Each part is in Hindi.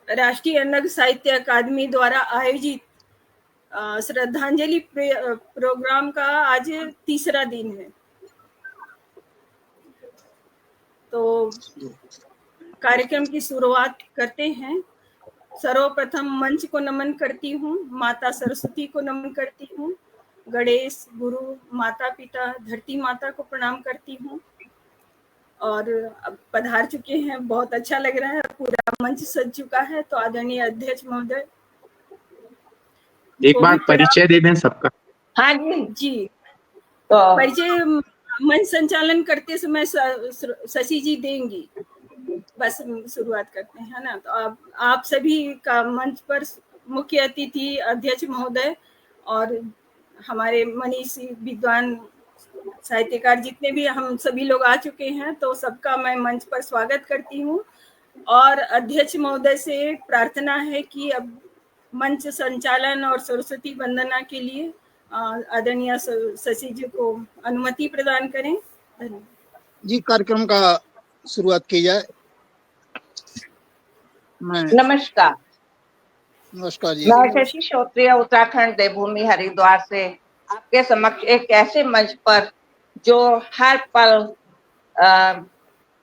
राष्ट्रीय अन्ना साहित्य अकादमी द्वारा आयोजित श्रद्धांजलि प्रोग्राम का आज तीसरा दिन है। तो कार्यक्रम की शुरुआत करते हैं। सर्वप्रथम मंच को नमन करती हूँ, माता सरस्वती को नमन करती हूँ, गणेश, गुरु, माता पिता, धरती माता को प्रणाम करती हूँ। और अब पधार चुके हैं, बहुत अच्छा लग रहा है, पूरा मंच सज चुका है। तो आदरणीय अध्यक्ष महोदय, एक बार परिचय दे दें सबका। हाँ जी, तो परिचय मंच संचालन करते समय शशि जी देंगी। बस शुरुआत करते हैं ना। तो आप सभी का मंच पर मुख्य अतिथि अध्यक्ष महोदय और हमारे मनीषी विद्वान साहित्यकार जितने भी हम सभी लोग आ चुके हैं, तो सबका मैं मंच पर स्वागत करती हूँ। और अध्यक्ष महोदय से प्रार्थना है कि अब मंच संचालन और सरस्वती वंदना के लिए आदरणीय शशि जी को अनुमति प्रदान करें। धन्यवाद जी। कार्यक्रम का शुरुआत की जाए। नमस्कार जी। मैं शशि श्रोत्रिय उत्तराखंड देवभूमि हरिद्वार से आपके समक्ष एक ऐसे मंच पर जो हर पल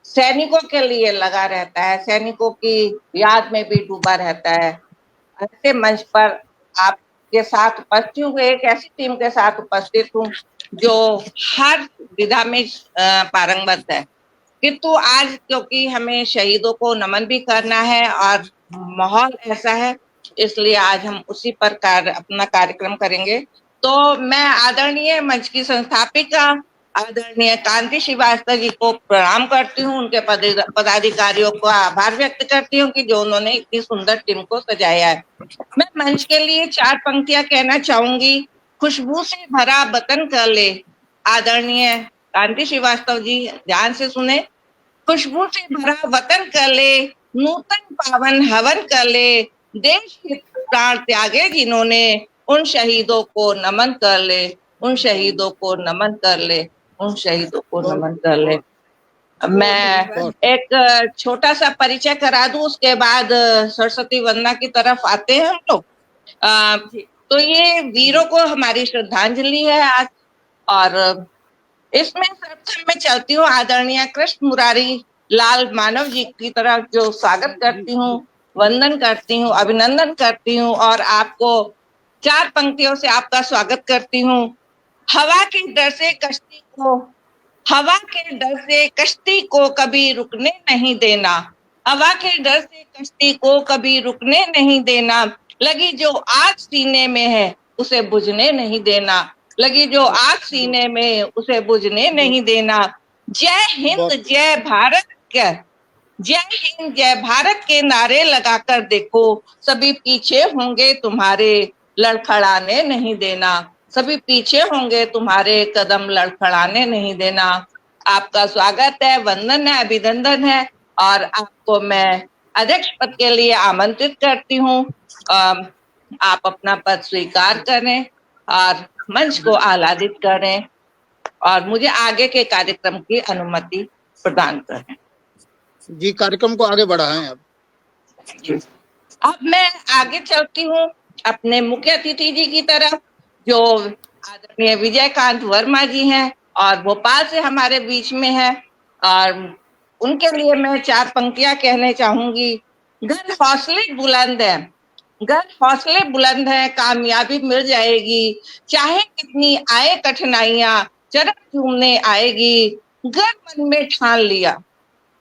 सैनिकों के लिए लगा रहता है, सैनिकों की याद में भी डूबा रहता है, ऐसे मंच पर आपके साथ उपस्थित हूँ। एक ऐसी टीम के साथ उपस्थित हूँ जो हर विधा में पारंगत है, किंतु आज क्योंकि हमें शहीदों को नमन भी करना है और माहौल ऐसा है, इसलिए आज हम उसी पर अपना कार्यक्रम करेंगे। तो मैं आदरणीय मंच की संस्थापिका आदरणीय कांति श्रीवास्तव जी को प्रणाम करती हूँ, उनके पदाधिकारियों को आभार व्यक्त करती हूँ कि जो उन्होंने इतनी सुंदर टीम को सजाया है। मैं मंच के लिए 4 पंक्तियां कहना चाहूंगी। खुशबू से भरा वतन कर ले, आदरणीय कांति श्रीवास्तव जी ध्यान से सुने। खुशबू से भरा वतन कर ले, नूतन पावन हवन कर ले, देश हित प्राण त्यागे जिन्होंने, उन शहीदों को नमन कर ले, उन शहीदों को नमन कर ले, उन शहीदों को नमन कर ले। मैं एक छोटा सा परिचय करा दूं, उसके बाद सरस्वती वंदना की तरफ आते हैं हम लोग। तो ये वीरों को हमारी श्रद्धांजलि है आज, और इसमें सर्वप्रथम मैं चलती हूँ आदरणीय कृष्ण मुरारी लाल मानव जी की तरफ, जो स्वागत करती हूँ, वंदन करती हूँ, अभिनंदन करती हूँ और आपको 4 पंक्तियों से आपका स्वागत करती हूँ। हवा के डर से कश्ती को, हवा के डर से कश्ती को कभी रुकने नहीं देना, हवा के डर से कश्ती को कभी रुकने नहीं देना, लगी जो आग सीने में है उसे बुझने नहीं देना, लगी जो आग सीने में उसे बुझने नहीं देना। जय हिंद जय भारत के, जय हिंद जय भारत के नारे लगाकर देखो, सभी पीछे होंगे तुम्हारे, लड़खड़ाने नहीं देना, सभी पीछे होंगे तुम्हारे, कदम लड़खड़ाने नहीं देना। आपका स्वागत है, वंदन है, अभिनंदन है और आपको मैं अध्यक्ष पद के लिए आमंत्रित करती हूँ। आप अपना पद स्वीकार करें और मंच को आह्लादित करें और मुझे आगे के कार्यक्रम की अनुमति प्रदान करें। जी, कार्यक्रम को आगे बढ़ाएं अब मैं आगे चलती हूँ अपने मुख्य अतिथि जी की तरफ, जो आदरणीय विजयकांत वर्मा जी हैं और भोपाल से हमारे बीच में है, और उनके लिए मैं 4 पंक्तियां कहने चाहूंगी। घर हौसले बुलंद है, घर हौसले बुलंद है, कामयाबी मिल जाएगी, चाहे कितनी आए कठिनाइयां चरण चूमने आएगी। घर मन में ठान लिया,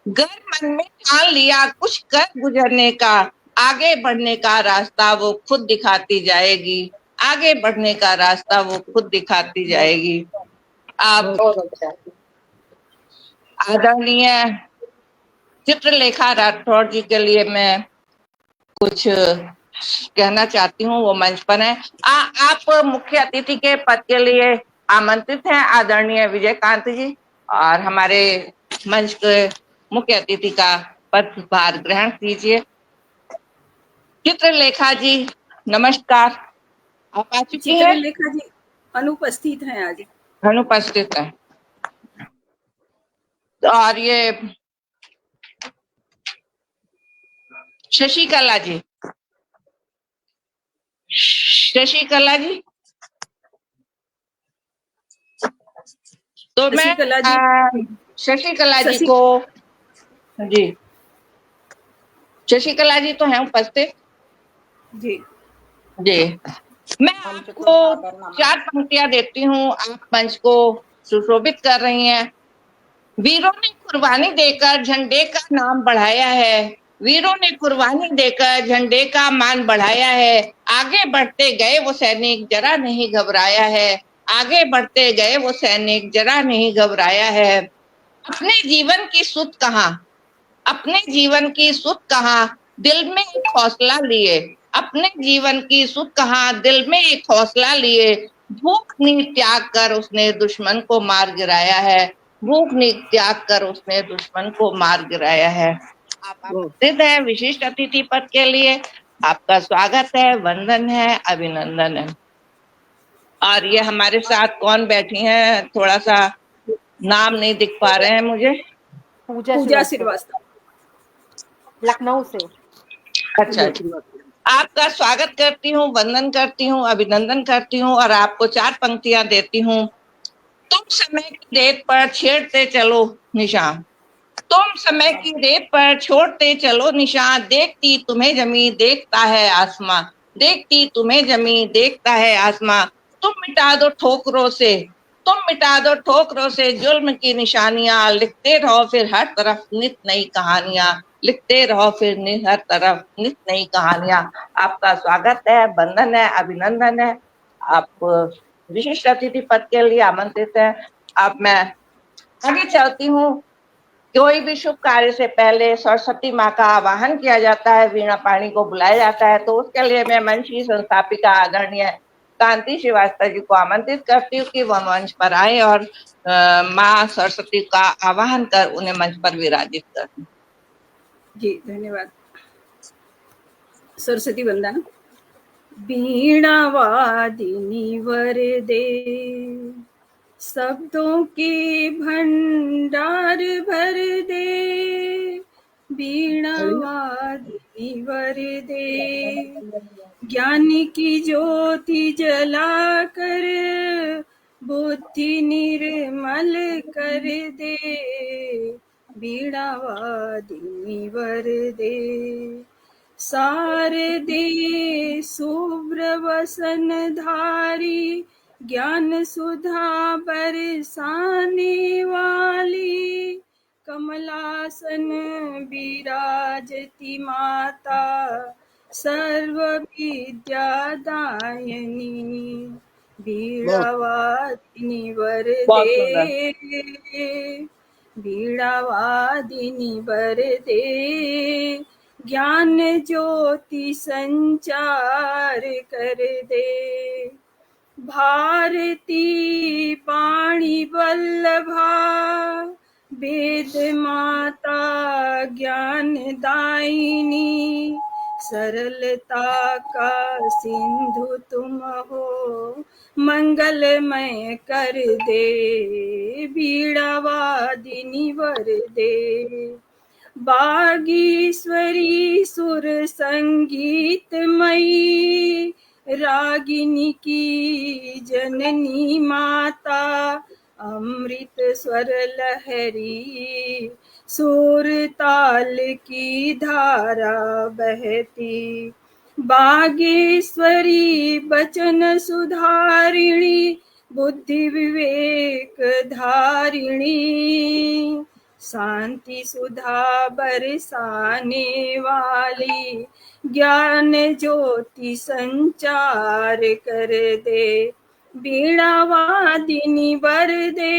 घर मन में ठान लिया, कुछ कर गुजरने का, आगे बढ़ने का रास्ता वो खुद दिखाती जाएगी, आगे बढ़ने का रास्ता वो खुद दिखाती जाएगी। आप आदरणीय चित्रलेखा राठौर जी के लिए मैं कुछ कहना चाहती हूँ, वो मंच पर है। आप मुख्य अतिथि के पद के लिए आमंत्रित हैं आदरणीय विजयकांत जी, और हमारे मंच के मुख्य अतिथि का पदभार ग्रहण कीजिए। चित्रलेखा जी नमस्कार, आप आ चुकी हैं? चित्रलेखा जी अनुपस्थित हैं, आज अनुपस्थित है। और ये शशिकला जी, शशिकला जी। तो मैं शशिकला जी, शशिकला जी को, जी शशिकला जी तो है उपस्थित जी जी। मैं आपको 4 पंक्तियां देती हूँ, आप मंच को सुशोभित कर रही हैं। वीरों ने कुर्बानी देकर झंडे का नाम बढ़ाया है, वीरों ने कुर्बानी देकर झंडे का मान बढ़ाया है। आगे बढ़ते गए वो सैनिक जरा नहीं घबराया है, आगे बढ़ते गए वो सैनिक जरा नहीं घबराया है। अपने जीवन की सुध कहाँ, अपने जीवन की सुध कहाँ, दिल में एक हौसला लिए, अपने जीवन की सुध कहाँ, दिल में एक हौसला लिए। भूख नींद त्याग कर उसने दुश्मन को मार गिराया है, भूख नींद त्याग कर उसने दुश्मन को मार गिराया है। आप आमंत्रित है विशिष्ट अतिथि पद के लिए, आपका स्वागत है, वंदन है, अभिनंदन है। और ये हमारे साथ कौन बैठी हैं, थोड़ा सा नाम नहीं दिख पा रहे हैं मुझे। पूजा श्रीवास्तव, लखनऊ से। अच्छा, आपका स्वागत करती हूँ, वंदन करती हूँ, अभिनंदन करती हूँ और आपको 4 पंक्तियां देती हूँ। तुम समय की रेत पर छेड़ते चलो निशान, तुम समय की रेत पर छोड़ते चलो निशान, देखती तुम्हें जमी देखता है आसमां, देखती तुम्हें जमी देखता है आसमां। तुम मिटा दो ठोकरों से, तुम मिटा दो ठोकरों से जुल्म की निशानियां, लिखते रहो फिर हर तरफ नित नई कहानियां, लिखते रहो फिर हर तरफ नित नई कहानियां। आपका स्वागत है, वंदन है, अभिनंदन है। आप विशिष्ट अतिथि पद के लिए आमंत्रित है। अब मैं आगे चलती हूँ। कोई भी शुभ कार्य से पहले सरस्वती माँ का आवाहन किया जाता है, वीणा पाणी को बुलाया जाता है, तो उसके लिए मैं मंच की संस्थापिका आदरणीय कांति श्रीवास्तव जी को आमंत्रित करती हूँ कि वह मंच पर आए और माँ सरस्वती का आवाहन कर उन्हें मंच पर विराजित करें। जी धन्यवाद। सरस्वती वंदना। वीणा वादिनी वरदे, शब्दों के भंडार भर दे, वीणा वादिनी वरदे, ज्ञान की ज्योति जला कर बुद्धि निर्मल कर दे, वीणा वादिनी वरदे। शारदे शुभ्र वसन धारी, ज्ञान सुधा बरसाने वाली, कमलासन विराजती माता, सर्व विद्या दायिनी, वीणा वादिनी वरदे, वीणा वादिनी वरदे, ज्ञान ज्योति संचार कर दे, भारती पाणी वल्लभा, वेद माता ज्ञान दायिनी, सरलता का सिंधु तुम हो, मंगलमय कर दे, वीणा वादिनी वरदे। बागीश्वरी सुर संगीतमयी, रागिनी की जननी माता, अमृत स्वर लहरी, सुर ताल की धारा बहती, बागेश्वरी बचन सुधारिणी, बुद्धि विवेक धारिणी, शांति सुधा बरसाने वाली, ज्ञान ज्योति संचार कर दे, वीणा वादिनी वरदे।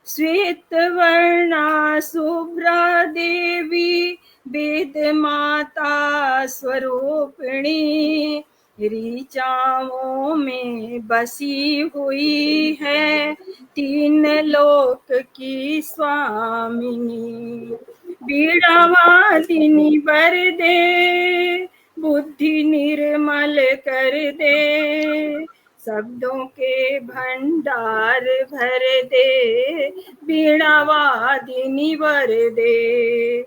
श्वेत वर्णा शुभ्रा देवी, वेद माता स्वरूपिणी, ऋचाओं में बसी हुई है, 3 लोक की स्वामिनी, वीणा वादिनी वरदे, बुद्धि निर्मल कर दे, शब्दों के भंडार भर दे, वीणा वादिनी वरदे।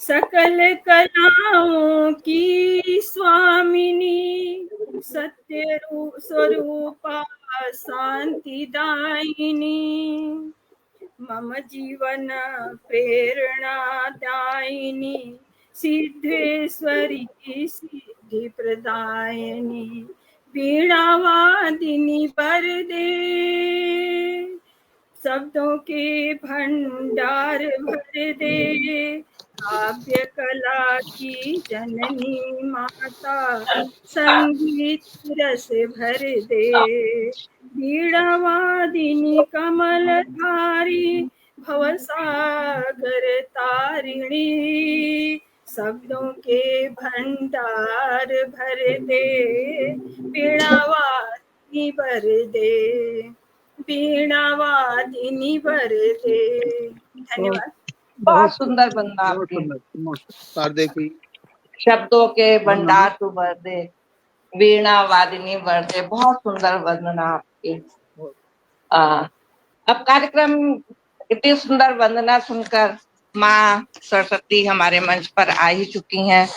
सकल कलाओं की स्वामिनी, सत्य स्वरूपा शांति दायिनी, मम जीवन प्रेरणा दायिनी, सिद्धेश्वरी सिद्धि प्रदायिनी, वीणावादिनी वरदे, शब्दों के भंडार भर दे, काव्य कला की जननी माता, संगीत रस भर दे, वीणावादिनी कमलधारी, भवसागर तारिणी, शब्दों के भंडार भर दे, वीणावादिनी भर दे, वीणावादिनी भर दे। धन्यवाद। बहुत सुंदर वंदना बहुत आपकी। सुंदर। शारदे की शब्दों के भंडार तू भर दे, वीणा वादिनी भर दे। बहुत सुंदर वंदना आपकी। अब कार्यक्रम, इतनी सुंदर वंदना सुनकर माँ सरस्वती हमारे मंच पर आ ही चुकी हैं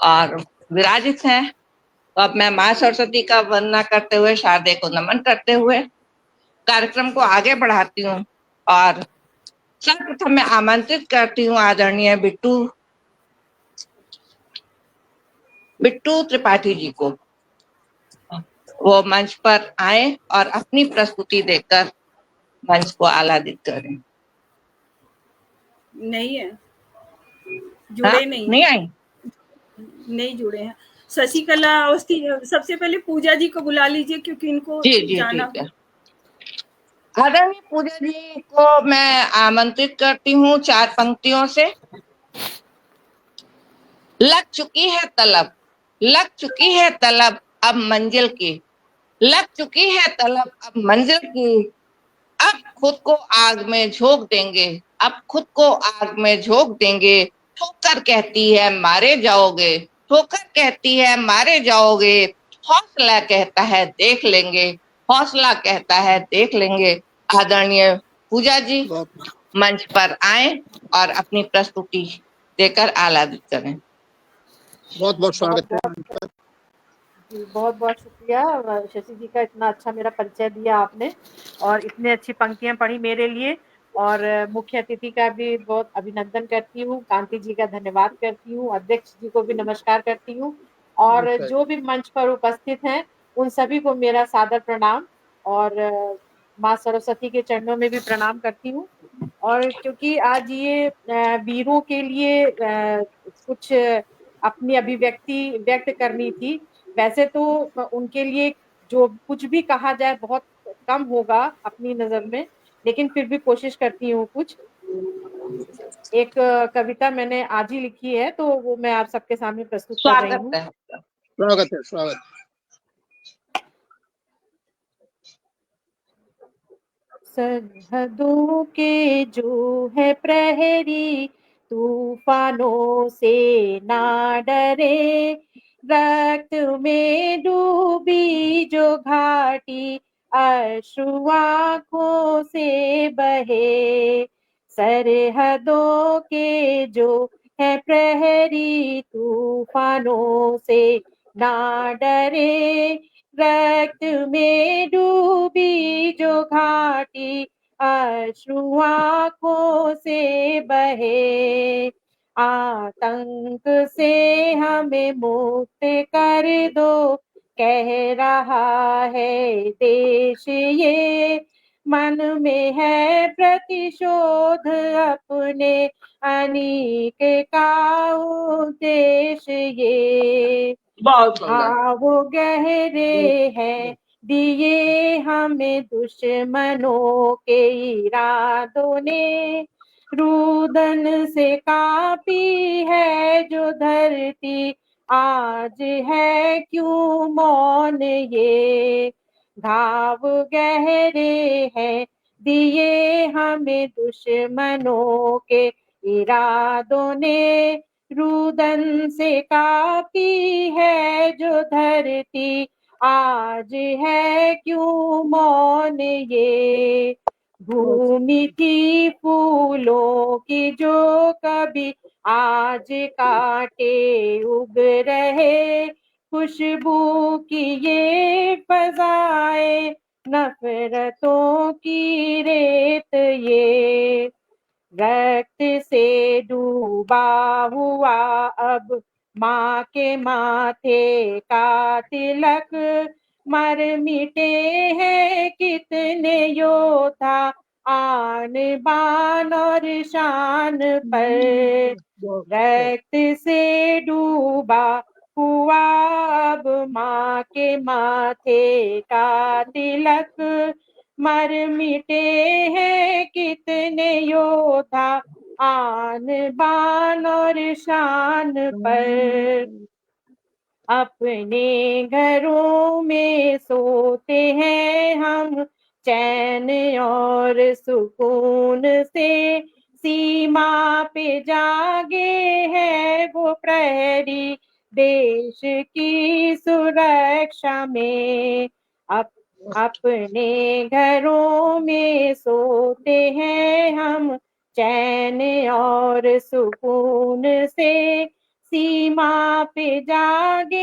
और विराजित हैं। तो अब मैं माँ सरस्वती का वंदना करते हुए, शारदे को नमन करते हुए कार्यक्रम को आगे बढ़ाती हूँ और सर्वप्रथम मैं आमंत्रित करती हूँ आदरणीय बिट्टू त्रिपाठी जी को, वो मंच पर आए और अपनी प्रस्तुति देकर मंच को आह्लादित करें। नहीं है, जुड़े नहीं, नहीं आई, नहीं जुड़े हैं। शशिकला अवस्थी, सबसे पहले पूजा जी को बुला लीजिए क्योंकि इनको जी जाना। ठीक है। आदरणीय पूजा जी को मैं आमंत्रित करती हूँ 4 पंक्तियों से। लग चुकी है तलब, लग चुकी है तलब अब मंजिल की, लग चुकी है तलब अब मंजिल की, अब खुद को आग में झोंक देंगे, अब खुद को आग में झोंक देंगे। ठोकर कहती है मारे जाओगे, ठोकर कहती है मारे जाओगे, हौसला कहता है देख लेंगे, हौसला कहता है देख लेंगे। आदरणीय पूजा जी मंच पर आए और अपनी प्रस्तुति देकर आह्लादित करें। बहुत बहुत स्वागत है। जी, बहुत बहुत शुक्रिया शशि जी का, इतना अच्छा मेरा परिचय दिया आपने और इतनी अच्छी पंक्तियां पढ़ी मेरे लिए। और मुख्य अतिथि का भी बहुत अभिनंदन करती हूँ, कांति जी का धन्यवाद करती हूँ, अध्यक्ष जी को भी नमस्कार करती हूँ और जो भी मंच पर उपस्थित हैं उन सभी को मेरा सादर प्रणाम और माँ सरस्वती के चरणों में भी प्रणाम करती हूँ। और क्योंकि आज ये वीरों के लिए कुछ अपनी अभिव्यक्ति व्यक्त करनी थी, वैसे तो उनके लिए जो कुछ भी कहा जाए बहुत कम होगा अपनी नजर में, लेकिन फिर भी कोशिश करती हूँ। कुछ एक कविता मैंने आज ही लिखी है तो वो मैं आप सबके सामने प्रस्तुत कर रही हूँ। स्वागत है, स्वागत। सरहदों के जो है प्रहरी, तूफानों से ना डरे, रक्त में डूबी जो घाटी अश्रु आँखों से बहे। सरहदों के जो है प्रहरी, तूफानों से ना डरे, रक्त में डूबी जो घाटी अश्रु आँखों से बहे। आतंक से हमें मुक्त कर दो, कह रहा है देश ये, मन में है प्रतिशोध अपने अनीक का उद्देश्य ये। भाव गहरे हैं दिए हमें दुश्मनों के इरादों ने, रुदन से कांपी है जो धरती आज है क्यों मौन ये। घाव गहरे हैं दिए हमें दुश्मनों के इरादों ने, रुदन से कापी है जो धरती आज है क्यों मौन ये। भूमि थी फूलों की जो कभी आज कांटे उग रहे, खुशबू की ये फजाए, नफरतों की रेत ये। रक्त से डूबा हुआ अब माँ के माथे का तिलक, मर मिटे हैं कितने योद्धा आन बान और शान पर। रक्त से डूबा हुआ अब माँ के माथे का तिलक, मर मिटे हैं कितने योद्धा आन बान और शान पर। अपने घरों में सोते हैं हम चैन और सुकून से, सीमा पे जागे है वो प्रहरी देश की सुरक्षा में। अपने घरों में सोते हैं हम चैन और सुकून से, सीमा पे जागे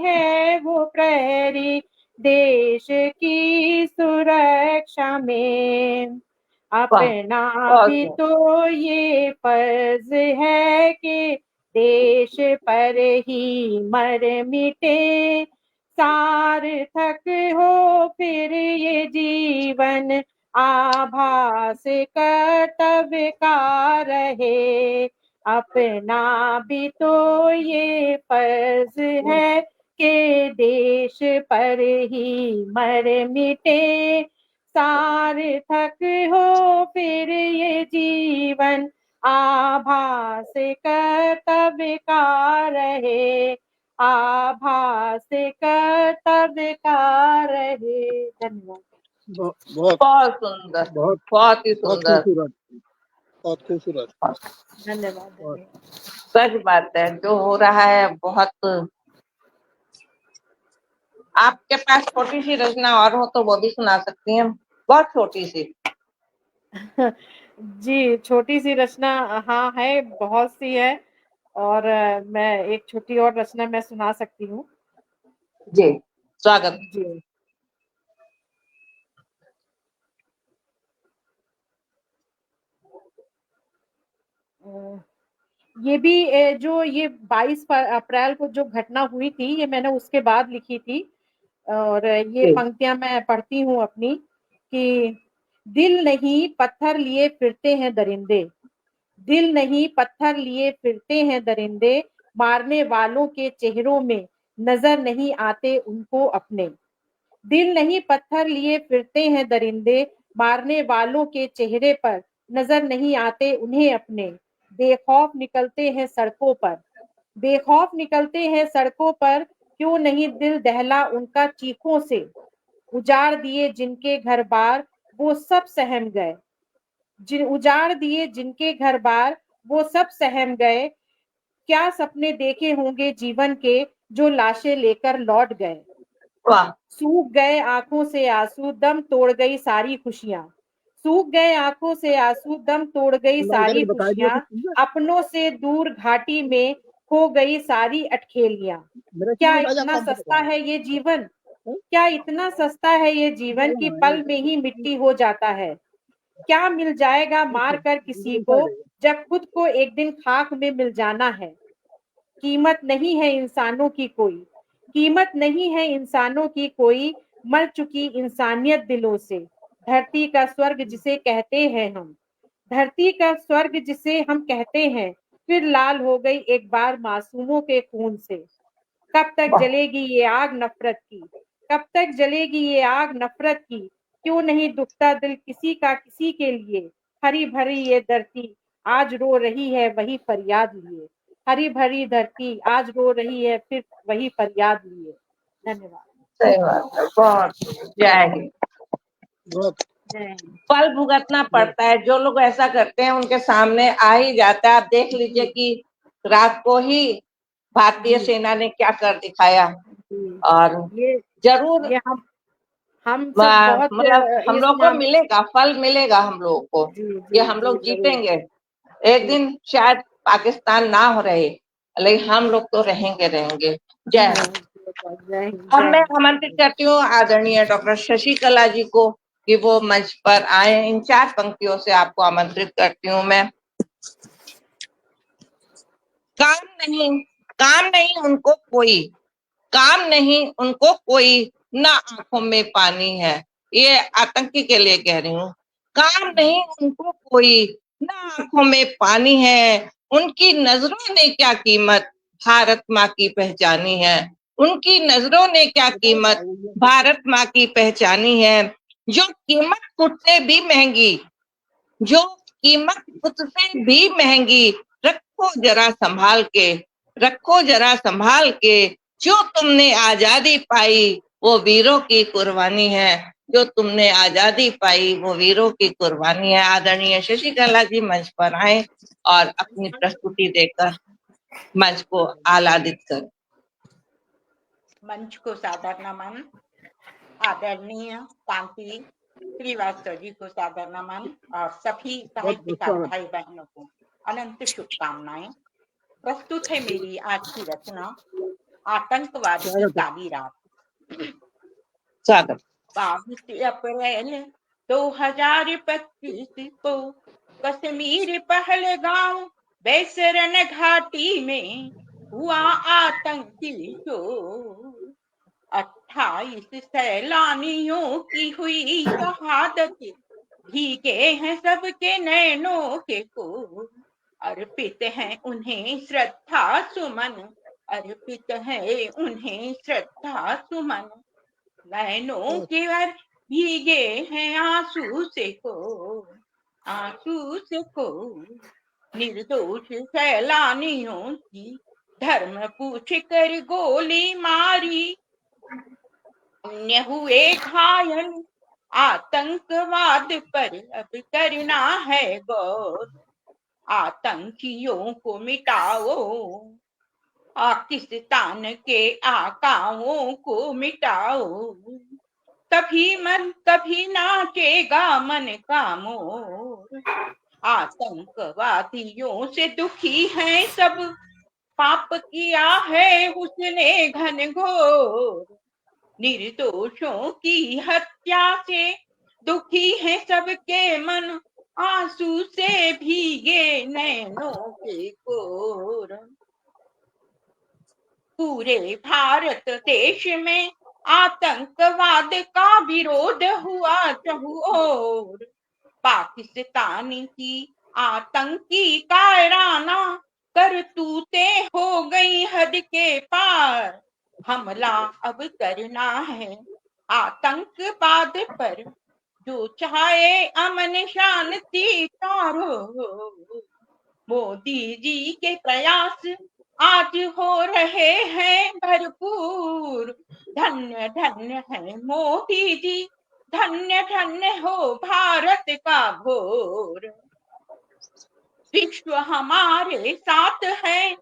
है वो प्रहरी देश की सुरक्षा में। अपना भी तो ये फर्ज है कि देश पर ही मर मिटे, सार्थक हो फिर ये जीवन आभास कर्तव्य का रहे। अपना भी तो ये फर्ज है कि देश पर ही मर मिटे, सार्थक हो फिर ये जीवन आभास कर्तव्य का रहे, आभास कर्तव्य का रहे। धन्यवाद। बहुत सुंदर, बहुत ही सुंदर, बहुत खूबसूरत। धन्यवाद। सच बात है, जो हो रहा है बहुत। आपके पास छोटी सी रचना और हो तो वो भी सुना सकती हैं, बहुत छोटी सी। जी, छोटी सी रचना हाँ है, बहुत सी है, और मैं एक छोटी और रचना मैं सुना सकती हूँ। जी, स्वागत। जी। ये भी जो ये 22 अप्रैल को जो घटना हुई थी, ये मैंने उसके बाद लिखी थी, और ये पंक्तियां मैं पढ़ती हूँ अपनी कि दिल नहीं पत्थर लिए फिरते हैं दरिंदे, दिल नहीं पत्थर लिए फिरते हैं दरिंदे, मारने वालों के चेहरों में नजर नहीं आते उनको अपने। दिल नहीं पत्थर लिए फिरते हैं दरिंदे, मारने वालों के चेहरे पर नजर नहीं आते उन्हें अपने। बेखौफ निकलते हैं सड़कों पर, बेखौफ निकलते हैं सड़कों पर, क्यों नहीं दिल दहला उनका चीखों से। उजाड़ दिए जिनके घर बार वो सब सहम गए, उजाड़ दिए जिनके घर बार वो सब सहम गए, क्या सपने देखे होंगे जीवन के जो लाशें लेकर लौट गए। सूख गए आंखों से आंसू, दम तोड़ गई सारी खुशियां, सूख गए आंखों से आंसू, दम तोड़ गई सारी खुशियां, अपनों से दूर घाटी में खो गई सारी अटखेलियां। क्या इतना सस्ता है ये जीवन, क्या इतना सस्ता है ये जीवन कि पल में ही मिट्टी हो जाता है। क्या मिल जाएगा मार कर किसी को जब खुद को एक दिन खाक में मिल जाना है। कीमत नहीं है इंसानों की कोई, कीमत नहीं है इंसानों की कोई, मर चुकी इंसानियत दिलों से। धरती का स्वर्ग जिसे कहते हैं हम, धरती का स्वर्ग जिसे हम कहते हैं, फिर लाल हो गई एक बार मासूमों के खून से। कब तक जलेगी ये आग नफरत की, कब तक जलेगी ये आग नफरत की, क्यों नहीं दुखता दिल किसी का किसी के लिए। हरी भरी ये धरती आज रो रही है वही फरियाद लिए, हरी भरी धरती आज रो रही है फिर वही फरियाद लिए। धन्यवाद। सही बात है, बहुत। जय हिंद। फल भुगतना पड़ता है, जो लोग ऐसा करते हैं उनके सामने आ ही जाता है। आप देख लीजिए कि रात को ही भारतीय सेना ने क्या कर दिखाया, और ये जरूर ये हम सब बहुत मतलब हम लोग को मिलेगा, फल मिलेगा हम लोगों को, ये हम लोग जीतेंगे एक दिन। शायद पाकिस्तान ना हो रहे, लेकिन हम लोग तो रहेंगे रहेंगे। जय हिंद। अब मैं आमंत्रित करती हूँ आदरणीय डॉक्टर शशिकला जी को कि वो मंच पर आए। इन 4 पंक्तियों से आपको आमंत्रित करती हूँ मैं। काम नहीं उनको कोई, काम नहीं उनको कोई, ना आंखों में पानी है। ये आतंकी के लिए कह रही हूँ। काम नहीं उनको कोई, ना आंखों में पानी है, उनकी नजरों ने क्या कीमत भारत माँ की पहचानी है। उनकी नजरों ने क्या कीमत भारत माँ की पहचानी है। जो कीमत खुद से भी महंगी, जो कीमत खुद से भी महंगी, रखो जरा संभाल के, रखो जरा संभाल के। जो तुमने आजादी पाई वो वीरों की कुर्बानी है, जो तुमने आजादी पाई वो वीरों की कुर्बानी है। आदरणीय शशिकला जी मंच पर आए और अपनी प्रस्तुति देकर मंच को आह्लादित करें। मंच को सादर नमन। आदरणीय कांति श्रीवास्तव जी को सादर नमन और सभी साहित्यकार भाई बहनों को अनंत शुभकामनाएं। प्रस्तुत है मेरी आज की रचना आतंकवाद की काली रात। स्वागत। 22 अप्रैल 2025 को कश्मीर पहलगाम बेसरन घाटी में हुआ आतंकी शोर। 28 सैलानियों की हुई शहादत, भीगे हैं सबके नैनों के कोर। अर्पित हैं उन्हें श्रद्धा सुमन, अर्पित है उन्हें श्रद्धा सुमन। नैनों के वर भीगे हैं आंसू से को, आंसू से को। निर्दोष सैलानियों की धर्म पूछ कर गोली मारी, अन्य हुए घायल। आतंकवाद पर अब करना है गौर, आतंकियों को मिटाओ, पाकिस्तान के आकाओं को मिटाओ। तभी नाचेगा मन का मोर। आतंकवादियों से दुखी हैं सब, पाप किया है उसने घनघोर। निर्दोषों की हत्या से दुखी है सबके मन, आंसू से भीगे नैनों के कोर। पूरे भारत देश में आतंकवाद का विरोध हुआ चहुओर। पाकिस्तानी की आतंकी कायराना करतूतें हो गई हद के पार। हमला अब करना है आतंकवाद पर, जो चाहे अमन शांति चारों। मोदी जी के प्रयास आज हो रहे हैं भरपूर। धन्य धन्य है मोदी जी, धन्य धन्य हो भारत का भोर। विश्व हमारे साथ है,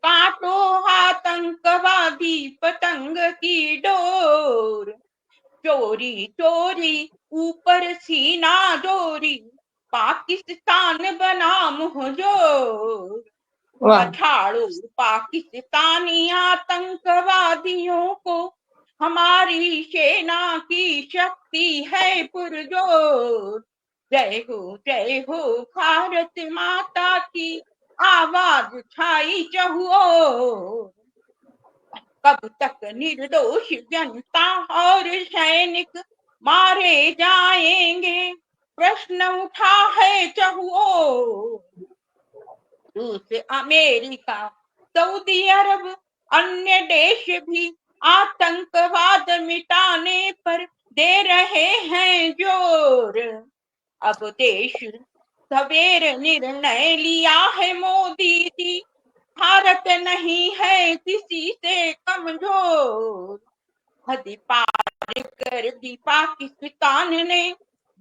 काटो आतंकवादी पतंग की डोर। चोरी चोरी ऊपर सीना जोरी, पाकिस्तान बना मुहजोर। पछाड़ो पाकिस्तानी आतंकवादियों को, हमारी सेना की शक्ति है पुरजोर। जय हो भारत माता की, आवाज छाई चहुओर। कब तक निर्दोष जनता और सैनिक मारे जाएंगे, प्रश्न उठा है चहुओर। रूस, अमेरिका, सऊदी अरब, अन्य देश भी आतंकवाद मिटाने पर दे रहे हैं जोर। अब देश सवेर निर्णय लिया है मोदी जी, भारत नहीं है किसी से कमजोर। हद पार कर दी पाकिस्तान ने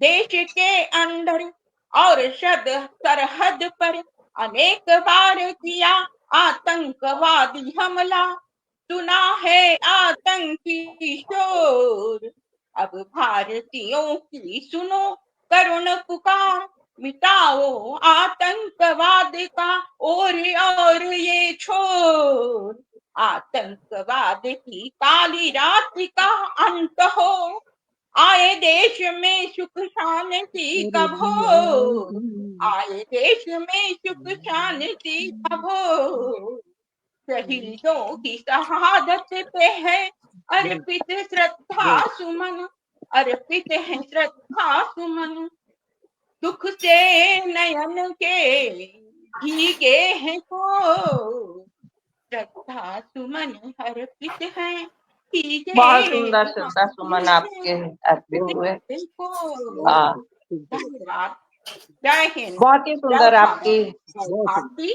देश के अंदर, और सरहद पर अनेक बार किया आतंकवादी हमला। सुना है आतंकी शोर, अब भारतीयों की सुनो करुण पुकार। मिटाओ आतंकवाद का और ये छोर, आतंकवाद की काली रात का अंत हो, आए देश में सुख शांति कब हो, आए देश में सुख शांति कब हो। शहीदों की शहादत पे है अर्पित श्रद्धा सुमन, अर्पित है श्रद्धा सुमन। दुख से नयन के भीगे हैं को, श्रद्धा सुमन अर्पित है भीगे। बहुत सुंदर श्रद्धा सुमन आपके अर्पित हुए। हाँ, धन्यवाद। जय हिंद। बहुत ही सुंदर आपकी भारती,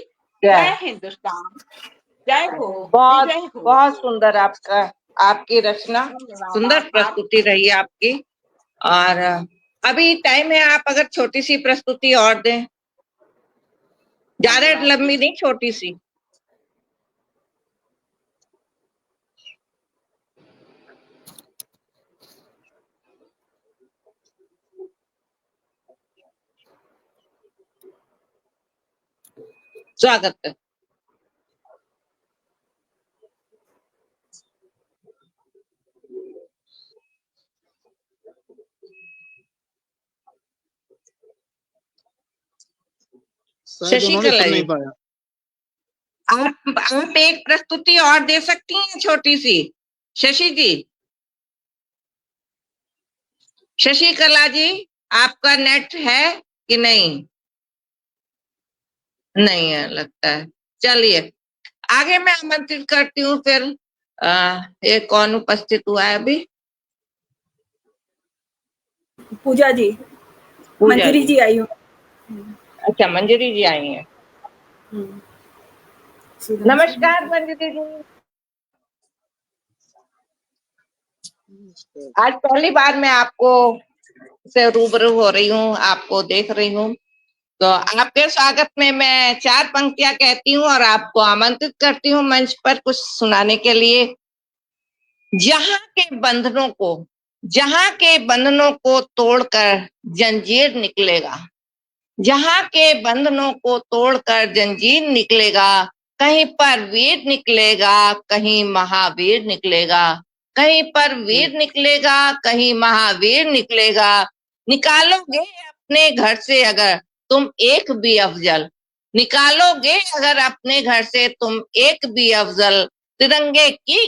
जय हिंदुस्तान, जय हो। बहुत सुंदर आपकी रचना, सुंदर प्रस्तुति रही आपकी। और अभी टाइम है, आप अगर छोटी सी प्रस्तुति और दें, ज्यादा लंबी नहीं, छोटी सी। स्वागत है। शशिकला जी, आप एक प्रस्तुति और दे सकती हैं छोटी सी। शशि जी, शशिकला जी, आपका नेट है कि नहीं? नहीं है लगता है। चलिए आगे मैं आमंत्रित करती हूँ। फिर ये कौन उपस्थित हुआ है अभी? पूजा जी, मंजरी जी आई हूँ। अच्छा, मंजरी जी आई हैं। नमस्कार मंजरी जी। आज पहली बार मैं आपको से रूबरू हो रही हूँ, आपको देख रही हूँ, तो आपके स्वागत में मैं 4 पंक्तियां कहती हूँ और आपको आमंत्रित करती हूँ मंच पर कुछ सुनाने के लिए। जहां के बंधनों को तोड़कर जंजीर निकलेगा, जहां के बंधनों को तोड़कर जंजीर निकलेगा, कहीं पर वीर निकलेगा, कहीं महावीर निकलेगा, कहीं पर वीर निकलेगा, कहीं महावीर निकलेगा। निकालोगे अपने घर से अगर तुम एक भी अफजल, निकालोगे अगर अपने घर से तुम एक भी अफजल, तिरंगे की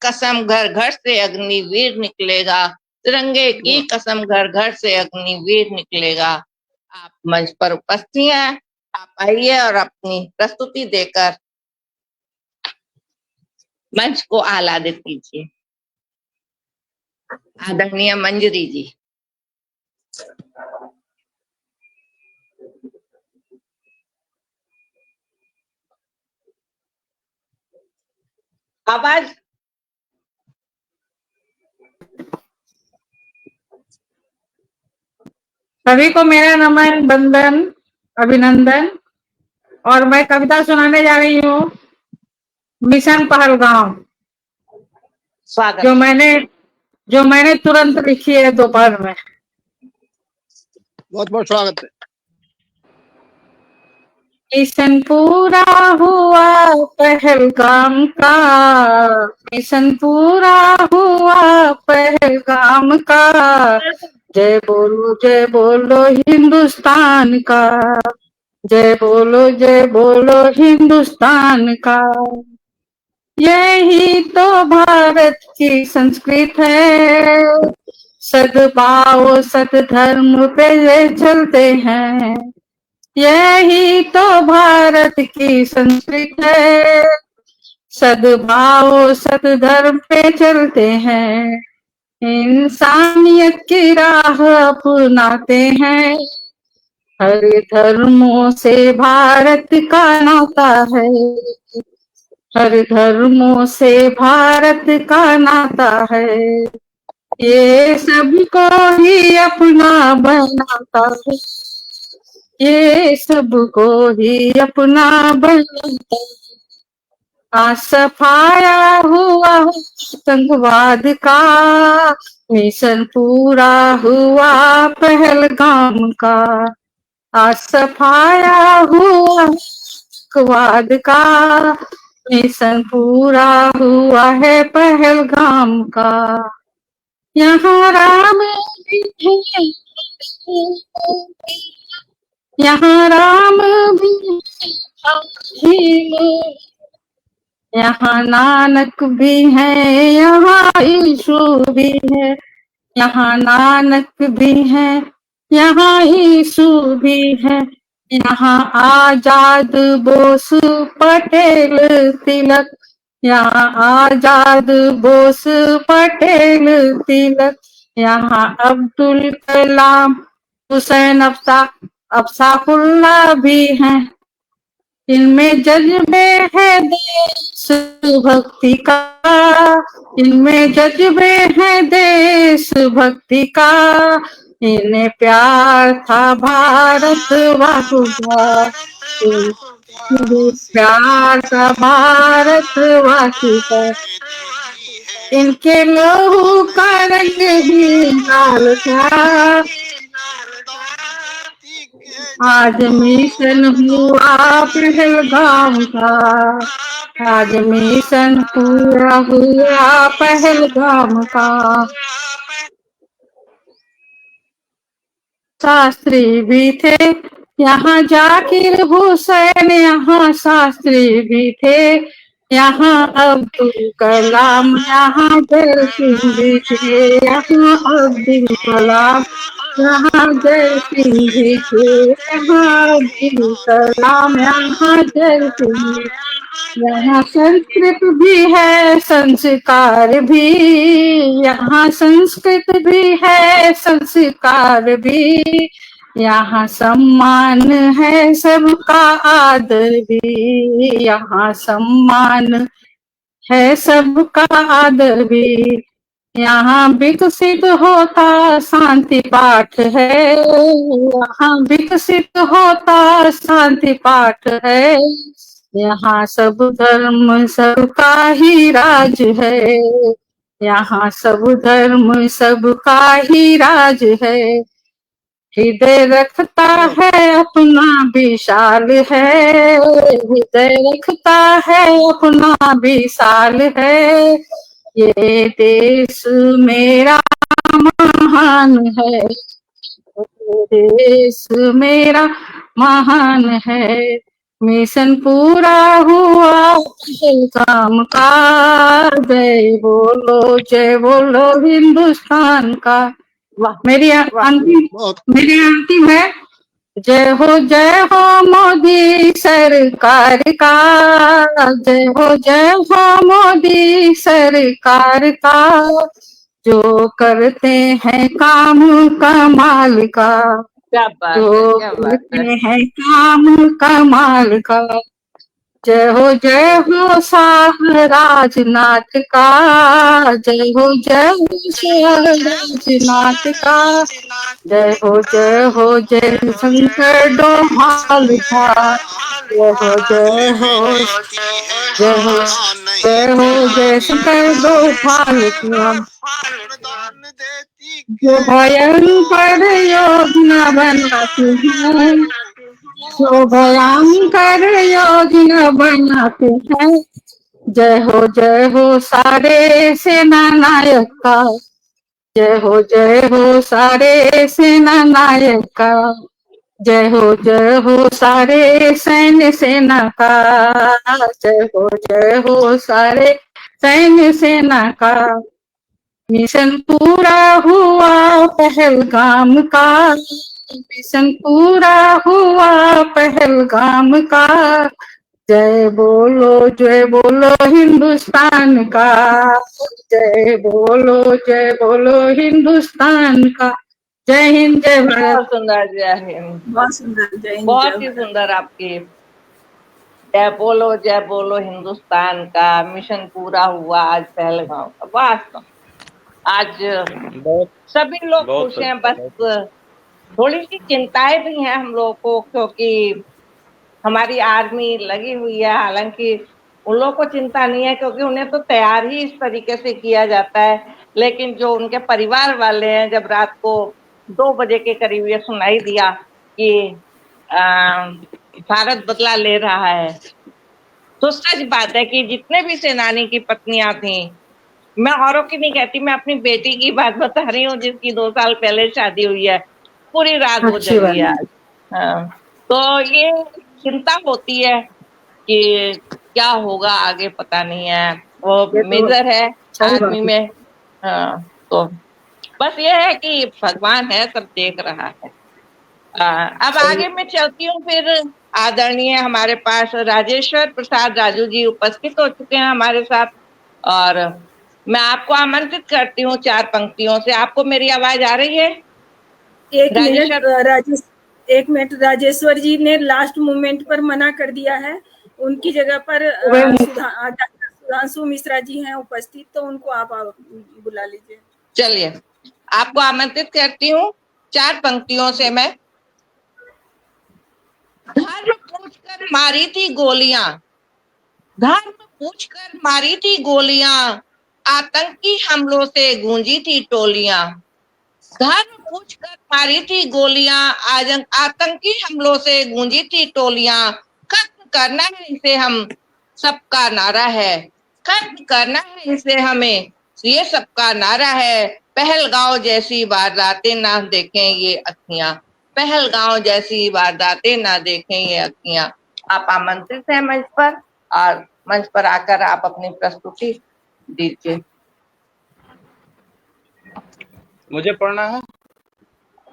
कसम घर घर से अग्निवीर निकलेगा, तिरंगे की कसम घर घर से अग्निवीर निकलेगा। आप मंच पर उपस्थित हैं, आप आइए और अपनी प्रस्तुति देकर मंच को आह्लादित कीजिए। आदरणीय मंजरी जी। आवाज। सभी को मेरा नमन, बंदन, अभिनंदन। और मैं कविता सुनाने जा रही हूँ मिशन पहलगाम, स्वागत। जो मैंने तुरंत लिखी है दोपहर में। बहुत बहुत स्वागत है। मिशन पूरा हुआ पहलगाम का, मिशन पूरा हुआ पहलगाम का, जय बोलो हिंदुस्तान का, जय बोलो हिंदुस्तान का। यही तो भारत की संस्कृति है, सद्भाव सतधर्म पे ये चलते हैं। यही तो भारत की संस्कृति है, सद्भाव सतधर्म पे चलते हैं। इंसानियत की राह अपनाते हैं, हर धर्मों से भारत का नाता है, हर धर्मों से भारत का नाता है। ये सबको ही अपना बनाता है, ये सबको ही अपना बनाता है। सफाया हुआ आतंकवाद का, मिशन पूरा हुआ पहलगाम का। सफाया हुआ आतंकवाद का, मिशन पूरा हुआ है पहलगाम का। यहाँ राम भी है, यहाँ राम भी है, यहाँ नानक भी है, यहाँ यीशु भी है। यहाँ नानक भी है, यहाँ यीशु भी है। यहाँ आजाद बोस पटेल तिलक, यहाँ आजाद बोस पटेल तिलक। यहाँ अब्दुल कलाम, हुसैन अफसाकुल्ला भी हैं। इनमें जज्बे है देशभक्ति का, इनमें जज्बे है देशभक्ति का। इन्हें प्यार था भारत वासु का, इन्हें प्यार था भारत वासु का। इनके लहू का रंग भी लाल था, आज मिशन हुआ पहलगाम का, आज मिशन पूरा हुआ पहलगाम का। शास्त्री भी थे यहाँ, जाकिर हुसैन यहाँ शास्त्री भी थे। यहाँ अब्दुल कलाम, यहाँ जय सिंह भी थे। यहाँ अब्दुल कलाम, यहाँ जय सिंह भी थे। यहाँ अब्दुल कलाम, यहाँ जय सिंह। यहाँ संस्कृत भी है संस्कार भी, यहाँ संस्कृत भी है संस्कार भी। यहाँ सम्मान है सबका आदर भी, यहाँ सम्मान है सबका आदर भी। यहाँ विकसित होता शांति पाठ है, यहाँ विकसित होता शांति पाठ है। यहाँ सब धर्म सबका ही राज है, यहाँ सब धर्म सबका ही राज है। हृदय रखता है अपना विशाल है, हृदय रखता है अपना विशाल है। ये देश मेरा महान है, ये देश मेरा महान है। मिशन पूरा हुआ पहलगाम का, जय बोलो हिंदुस्तान का। वाह, मेरी अंतिम है। जय हो मोदी सरकार का, जय हो मोदी सरकार का। जो करते हैं काम कमाल का, जो करते हैं काम कमाल का। जय हो शाह राजनाथ का, जय हो शाह राजनाथ का। जय हो जय शंकर डोभाल का, जय हो जय शंकर डोभाल का। जो भयंकर योजना बनाते हैं, जो भयंकर योजना बनाते हैं। जय हो सारे सेना नायक का, जय हो सारे सेना नायक का। जय हो सारे सैन्य सेना का, जय हो सारे सैन्य सेना का। मिशन पूरा हुआ पहलगाम का, मिशन पूरा हुआ पहलगाम का। जय बोलो हिंदुस्तान का, जय बोलो हिंदुस्तान का। जय हिंद, जय भारत। बहुत सुंदर, जय हिंद। बहुत सुंदर, जय हिंद। बहुत ही सुंदर आपकी जय बोलो हिंदुस्तान का। मिशन पूरा हुआ आज पहलगाम का। वास्तव आज सभी लोग खुश हैं, बस थोड़ी सी चिंताएं भी हैं हम लोगों को, क्योंकि हमारी आर्मी लगी हुई है। हालांकि उन लोगों को चिंता नहीं है, क्योंकि उन्हें तो तैयार ही इस तरीके से किया जाता है। लेकिन जो उनके परिवार वाले हैं, जब रात को 2 बजे के करीब ये सुनाई दिया कि भारत बदला ले रहा है, तो सच बात है कि जितने भी सेनानी की पत्नियां थी, मैं औरों की नहीं कहती, मैं अपनी बेटी की बात बता रही हूँ जिसकी 2 साल पहले शादी हुई है, पूरी रात वो अच्छी जगी बात आज। हाँ, तो ये चिंता होती है कि क्या होगा आगे, पता नहीं है। वो ये तो मेजर है सही बात आर्मी है। में। हाँ, तो बस ये है कि भगवान है, सब देख रहा है। अब आगे मैं चलती हूँ। फिर आदरणीय हमारे पास राजेश्वर प्रसाद राजू जी उपस्थित हो चुके हैं हमारे साथ, और मैं आपको आमंत्रित करती हूँ 4 पंक्तियों से। आपको मेरी आवाज आ रही है? एक मिनट, राजेश्वर जी ने लास्ट मोमेंट पर मना कर दिया है। उनकी जगह पर डॉक्टर सुधांशु मिश्रा जी हैं उपस्थित, तो उनको आप बुला लीजिए। चलिए, आपको आमंत्रित करती हूँ 4 पंक्तियों से मैं। धर्म पूछकर मारी थी गोलियां, धर्म पूछकर मारी थी गोलियां, आतंकी हमलों से गूंजी थी टोलियां। धर्म पूछकर मारी थी गोलियां, आतंकी हमलों से गूंजी थी टोलियां। खत्म करना है इसे हम सबका नारा है, खत्म करना है इसे हमें ये सबका नारा है। पहलगांव जैसी वारदातें ना देखें ये अखियां, पहलगांव जैसी वारदातें ना देखें ये अखियां। आप आमंत्रित हैं मंच पर, और मंच पर आकर आप अपनी प्रस्तुति दीजिए। मुझे पढ़ना है?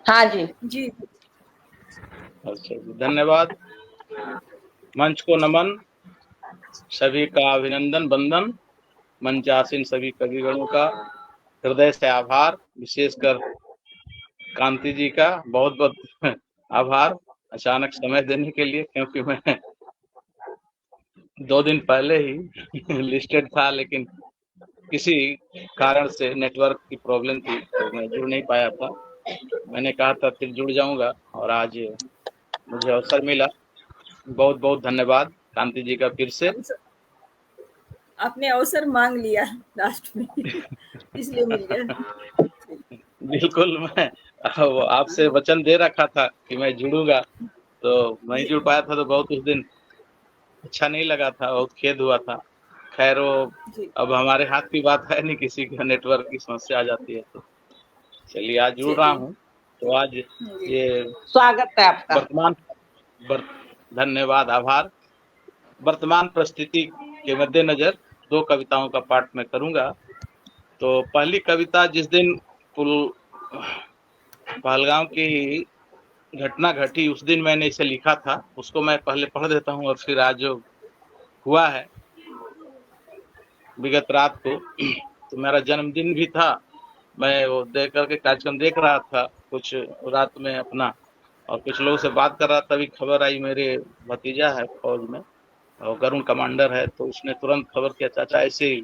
हाँ जी जी। अच्छा जी, धन्यवाद। मंच को नमन, सभी का अभिनंदन बंदन, मंचासीन सभी कविगणों का हृदय से आभार, विशेषकर कांति जी का बहुत बहुत आभार अचानक समय देने के लिए, क्योंकि मैं 2 दिन पहले ही लिस्टेड था, लेकिन किसी कारण से नेटवर्क की प्रॉब्लम थी तो मैं जुड़ नहीं पाया था। मैंने कहा था फिर जुड़ जाऊंगा, और आज मुझे अवसर मिला। बहुत बहुत धन्यवाद कांति जी का फिर से। आपने अवसर मांग लिया लास्ट में इसलिए मिल गया। बिल्कुल, मैं आपसे वचन दे रखा था कि मैं जुड़ूंगा, तो नहीं जुड़ पाया था, तो बहुत उस दिन अच्छा नहीं लगा था, बहुत खेद हुआ था। खैर, वो अब हमारे हाथ की बात है नहीं, किसी का नेटवर्क की समस्या आ जाती है। तो चलिए, आज जुड़ रहा हूँ। तो आज ये स्वागत है आपका। धन्यवाद, आभार। वर्तमान परिस्थिति के मद्देनजर 2 कविताओं का पाठ मैं करूंगा। तो पहली कविता, जिस दिन पहलगाम की घटना घटी उस दिन मैंने इसे लिखा था, उसको मैं पहले पढ़ देता हूँ, और फिर आज जो हुआ है विगत रात को, तो मेरा जन्मदिन भी था। मैं वो देख करके कार्यक्रम देख रहा था कुछ रात में अपना, और कुछ लोगों से बात कर रहा था। तभी खबर आई, मेरे भतीजा है फौज में और गरुण कमांडर है, तो उसने तुरंत खबर किया, चाचा ऐसे ही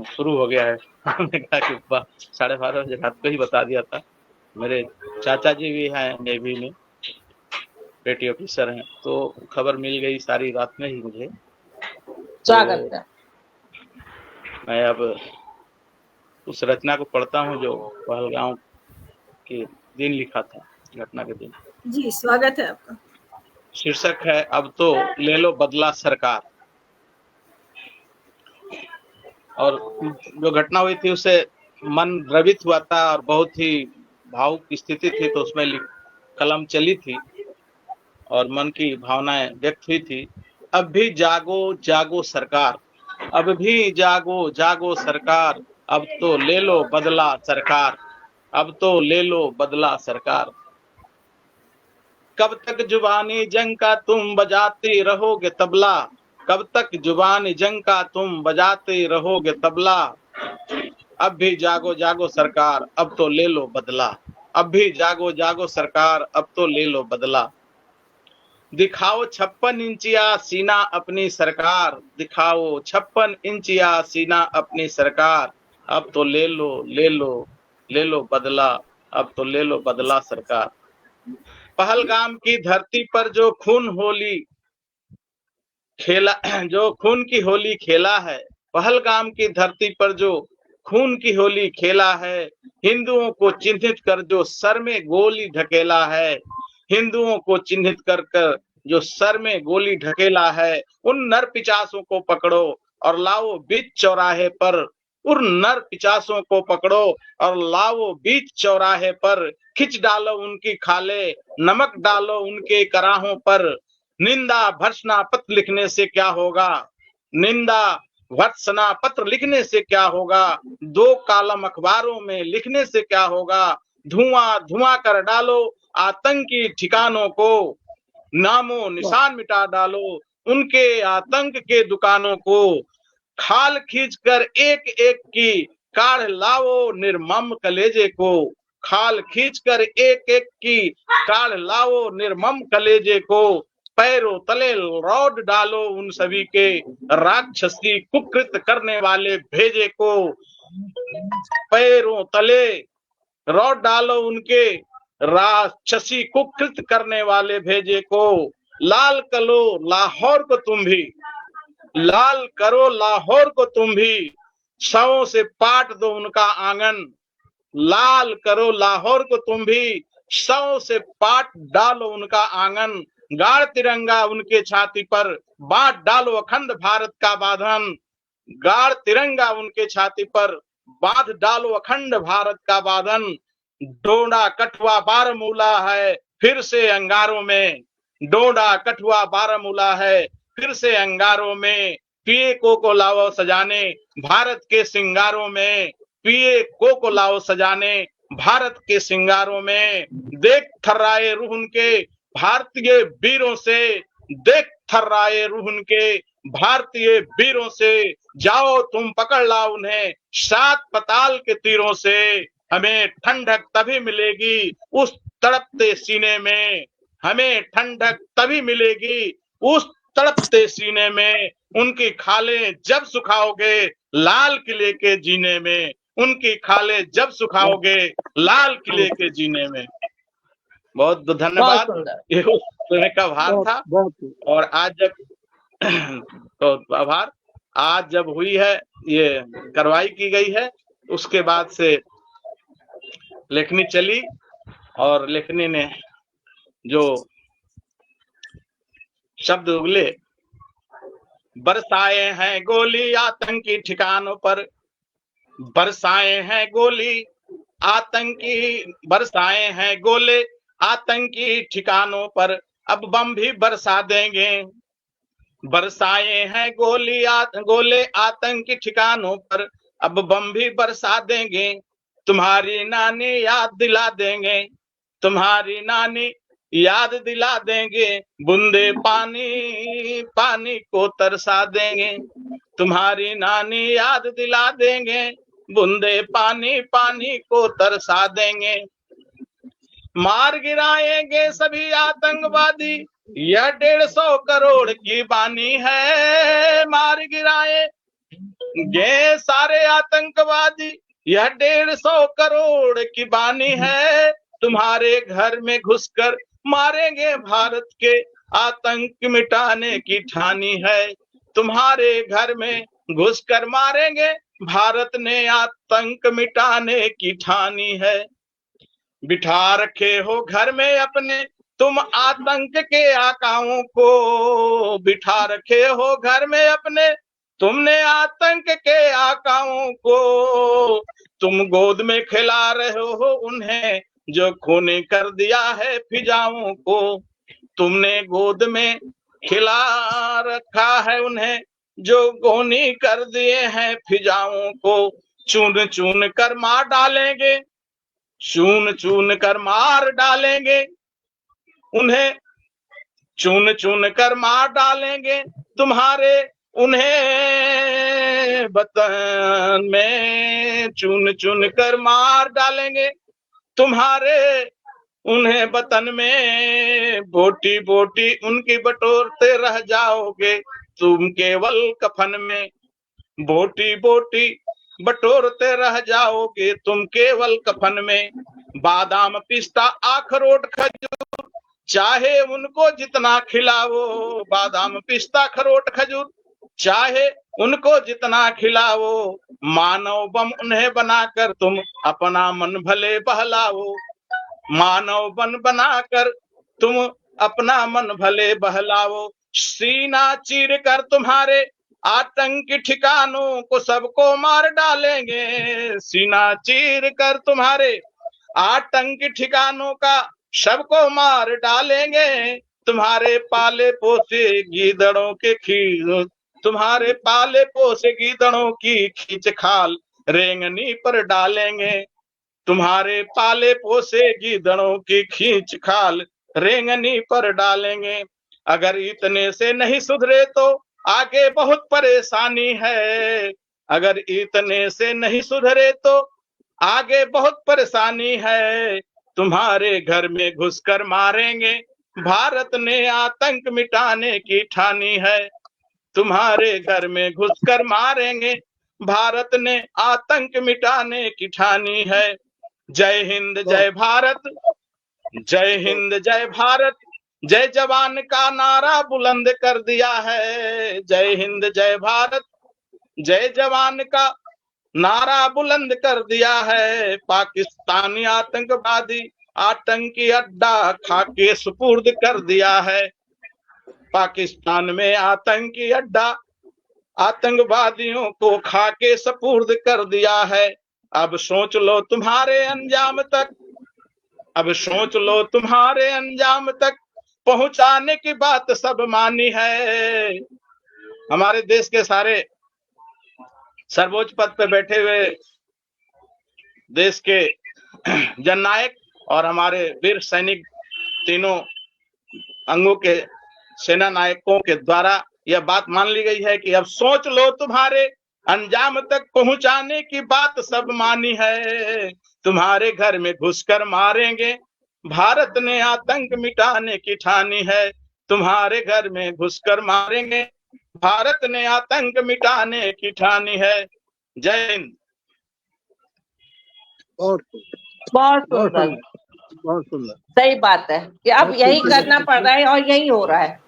शुरू हो गया है। मैंने कहा कि 12:30 बजे रात को ही बता दिया था। मेरे चाचा जी भी हैं नेवी में, पेटी ऑफिसर हैं, तो खबर मिल गई सारी रात में ही मुझे। स्वागत है। मैं अब उस रचना को पढ़ता हूँ जो पहलगाम के दिन लिखा था, घटना के दिन। जी, स्वागत है आपका। शीर्षक है, अब तो ले लो बदला सरकार। और जो घटना हुई थी उससे मन द्रवित हुआ था और बहुत ही भावुक स्थिति थी, तो उसमें कलम चली थी और मन की भावनाएं व्यक्त हुई थी। अब भी जागो जागो सरकार, अब भी जागो जागो सरकार, अब तो ले लो बदला सरकार, अब तो ले लो बदला सरकार। कब तक जुबानी जंग का तुम बजाते रहोगे तबला, कब तक जुबानी जंग का तुम बजाते रहोगे तबला। अब भी जागो जागो सरकार, अब तो ले लो बदला, अब भी जागो जागो सरकार, अब तो ले लो बदला। दिखाओ 56 इंचिया सीना अपनी सरकार, दिखाओ 56 इंचिया सीना अपनी सरकार, अब तो ले लो ले लो ले लो बदला, अब तो ले लो बदला सरकार। पहलगाम की धरती पर जो खून होली खेला, जो खून की होली खेला है, पहलगाम की धरती पर जो खून की होली खेला है, हिंदुओं को चिन्हित कर जो सर में गोली ढकेला है, हिंदुओं को चिन्हित कर कर जो सर में गोली ढकेला है, उन नर पिचासों को पकड़ो और लाओ बीच चौराहे पर, उन नर पिचासों को पकड़ो और लाओ बीच चौराहे पर, खिंच डालो उनकी खाले, नमक डालो उनके कराहों पर। निंदा भर्त्सना पत्र लिखने से क्या होगा, निंदा भर्त्सना पत्र लिखने से क्या होगा, 2 कॉलम अखबारों में लिखने से क्या होगा। धुआं धुआं कर डालो आतंकी ठिकानों को, नामो निशान मिटा डालो उनके आतंक के दुकानों को। खाल खींचकर एक एक की काढ़ लाओ निर्मम कलेजे को, खाल खींचकर एक एक की काढ़ लाओ निर्मम कलेजे को। पैरों तले रॉड डालो उन सभी के राक्षसी कुकृत करने वाले भेजे को, पैरों तले रॉड डालो उनके राक्षसी कुकृत करने वाले भेजे को। लाल करो लाहौर को तुम भी, लाल करो लाहौर को तुम भी, शवों से पाट दो उनका आंगन, लाल करो लाहौर को तुम भी, शवों से पाट डालो उनका आंगन। गाड़ तिरंगा उनके छाती पर, बांट डालो अखंड भारत का बांधन, गाड़ तिरंगा उनके छाती पर, बांध डालो अखंड भारत का बांधन। डोडा कठुआ बारामूला है फिर से अंगारों में, डोडा कठुआ बारामूला है फिर से अंगारों में। पिए को लाओ सजाने भारत के सिंगारों में, पिए को लाओ सजाने भारत के सिंगारों में। देख थर्राए रूह उनके भारतीय वीरों से, देख थर्राए रूह उनके भारतीय वीरों से। जाओ तुम पकड़ लाओ उन्हें 7 पताल के तीरों से। हमें ठंडक तभी मिलेगी उस तड़पते सीने में, हमें ठंडक तभी मिलेगी उस तड़पते सीने में। उनकी खालें जब सुखाओगे लाल किले के जीने में, उनकी खालें जब सुखाओगे लाल किले के जीने में। बहुत धन्यवाद। ये उस समय का भार था। और आज जब तो आभार, आज जब हुई है ये कार्रवाई की गई है, उसके बाद से लेखनी चली और लेखनी ने जो शब्द उगले, बरसाए हैं गोली आतंकी ठिकानों पर, बरसाए हैं गोली आतंकी, बरसाए हैं गोले आतंकी ठिकानों पर, अब बम भी बरसा देंगे। बरसाए हैं गोले आतंकी ठिकानों पर, अब बम भी बरसा देंगे। तुम्हारी नानी याद दिला देंगे, तुम्हारी नानी याद दिला देंगे। बूंदे पानी पानी को तरसा देंगे, तुम्हारी नानी याद दिला देंगे। बूंदे पानी पानी को तरसा देंगे। मार गिराएंगे सभी आतंकवादी, यह 150 करोड़ की बानी है। मार गिराएंगे सारे आतंकवादी, यह 150 करोड़ की बानी है। तुम्हारे घर में घुसकर मारेंगे भारत के आतंक मिटाने की ठानी है। तुम्हारे घर में घुसकर मारेंगे भारत ने आतंक मिटाने की ठानी है। बिठा रखे हो घर में अपने तुम आतंक के आकाओं को, बिठा रखे हो घर में अपने तुमने आतंक के आकाओं को। तुम गोद में खिला रहे हो उन्हें जो खून कर दिया है फिजाओं को। तुमने गोद में खिला रखा है उन्हें जो गोनी कर दिए हैं फिजाओं को। चून चून कर मार डालेंगे, चून चून कर मार डालेंगे उन्हें, चून चून कर मार डालेंगे तुम्हारे उन्हें वतन में। चून चून कर मार डालेंगे तुम्हारे उन्हें वतन में। बोटी बोटी उनकी बटोरते रह जाओगे तुम केवल कफन में। बोटी बोटी बटोरते रह जाओगे तुम केवल कफन में। बादाम पिस्ता अखरोट खजूर चाहे उनको जितना खिलाओ, बादाम पिस्ता अखरोट खजूर, चाहे उनको जितना खिलाओ, मानव बम उन्हें बनाकर तुम अपना मन भले बहलाओ, मानव बन बनाकर तुम अपना मन भले बहलाओ, सीना चीर कर तुम्हारे आतंकी ठिकानों को सबको मार डालेंगे, सीना चीर कर तुम्हारे आतंकी ठिकानों का सबको मार डालेंगे, तुम्हारे पाले पोसे गीदड़ों के खीर, तुम्हारे पाले पोसे गीदड़ों की खींच खाल रेंगनी पर डालेंगे, तुम्हारे पाले पोसे गीदड़ों की खींच खाल रेंगनी पर डालेंगे। अगर इतने से नहीं सुधरे तो आगे बहुत परेशानी है, अगर इतने से नहीं सुधरे तो आगे बहुत परेशानी है, तुम्हारे घर में घुसकर मारेंगे, भारत ने आतंक मिटाने की ठानी है, तुम्हारे घर में घुसकर मारेंगे, भारत ने आतंक मिटाने की ठानी है। जय हिंद जय भारत, जय हिंद जय भारत, जय जवान का नारा बुलंद कर दिया है, जय हिंद जय भारत, जय जवान का नारा बुलंद कर दिया है, पाकिस्तानी आतंकवादी आतंकी अड्डा खाके सुपुर्द कर दिया है, पाकिस्तान में आतंकी अड्डा आतंकवादियों को खाके सुपुर्द कर दिया है। अब सोच लो तुम्हारे अंजाम तक, अब सोच लो तुम्हारे अंजाम तक पहुंचाने की बात सब मानी है। हमारे देश के सारे सर्वोच्च पद पे बैठे हुए देश के जननायक और हमारे वीर सैनिक तीनों अंगों के सेना नायकों के द्वारा यह बात मान ली गई है कि अब सोच लो तुम्हारे अंजाम तक पहुंचाने की बात सब मानी है, तुम्हारे घर में घुसकर मारेंगे, भारत ने आतंक मिटाने की ठानी है, तुम्हारे घर में घुसकर मारेंगे, भारत ने आतंक मिटाने की ठानी है। जय हिंद। बहुत बहुत बहुत सुंदर, सुंदर, बहुत सुंदर। सही बात है कि अब बहुत यही सुंदर। करना पड़ रहा है और यही हो रहा है।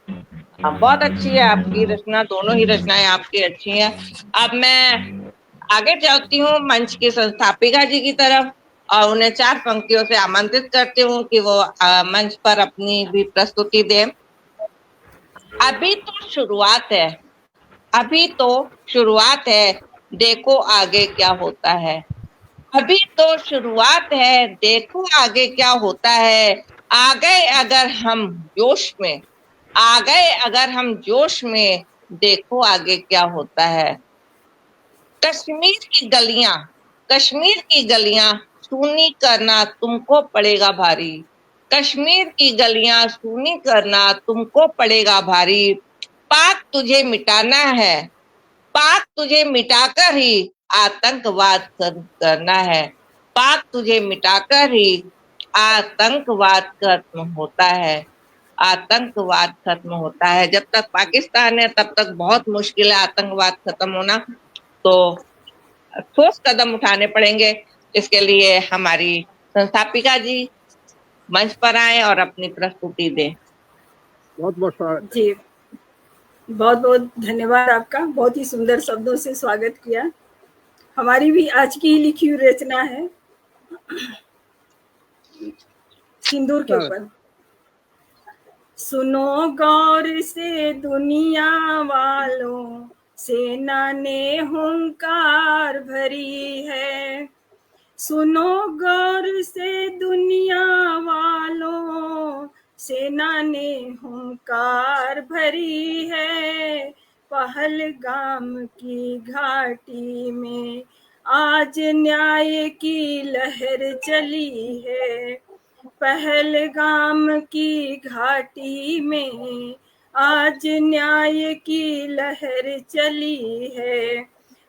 बहुत अच्छी है आपकी रचना, दोनों ही रचनाएं आपकी अच्छी हैं। अब मैं आगे चलती हूँ मंच की संस्थापिका जी की तरफ और उन्हें 4 पंक्तियों से आमंत्रित करती हूँ कि वो मंच पर अपनी भी प्रस्तुति दें। अभी तो शुरुआत है, अभी तो शुरुआत है, देखो आगे क्या होता है, अभी तो शुरुआत है, देखो आगे क्या होता है, आ गए अगर हम जोश में, आ गए अगर हम जोश में, देखो आगे क्या होता है। कश्मीर की गलियां, कश्मीर की गलियां सूनी करना तुमको पड़ेगा भारी, कश्मीर की गलियां सूनी करना तुमको पड़ेगा भारी, पाक तुझे मिटाना है, पाक तुझे मिटाकर ही आतंकवाद खत्म करना है, पाक तुझे मिटाकर ही आतंकवाद खत्म होता है, आतंकवाद खत्म होता है। जब तक पाकिस्तान है तब तक बहुत मुश्किल है आतंकवाद खत्म होना, तो ठोस कदम उठाने पड़ेंगे। इसके लिए हमारी संस्थापिका जी मंच पर आए और अपनी प्रस्तुति दें। बहुत बहुत स्वागत। जी, बहुत बहुत धन्यवाद आपका, बहुत ही सुंदर शब्दों से स्वागत किया। हमारी भी आज की लिखी हुई रचना है सिंदूर के ऊपर। सुनो गौर से दुनिया वालों, सेना ने हुंकार भरी है, सुनो गौर से दुनिया वालों, सेना ने हुंकार भरी है, पहलगाम की घाटी में आज न्याय की लहर चली है, पहलगाम की घाटी में आज न्याय की लहर चली है,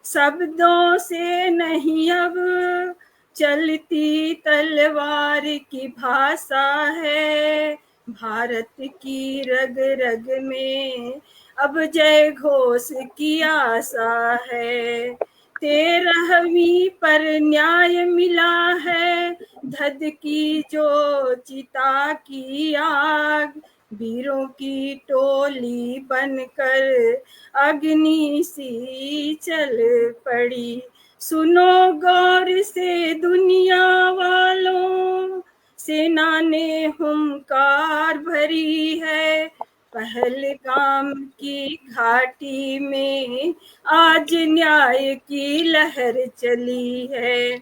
शब्दों से नहीं अब चलती तलवार की भाषा है, भारत की रग रग में अब जय घोष की आशा है, 13वीं पर न्याय मिला है, धध की जो चिता की आग, वीरों की टोली बनकर अग्नि सी चल पड़ी। सुनो गौर से दुनिया वालों, सेना ने हुंकार भरी है। पहलगाम की घाटी में आज न्याय की लहर चली है।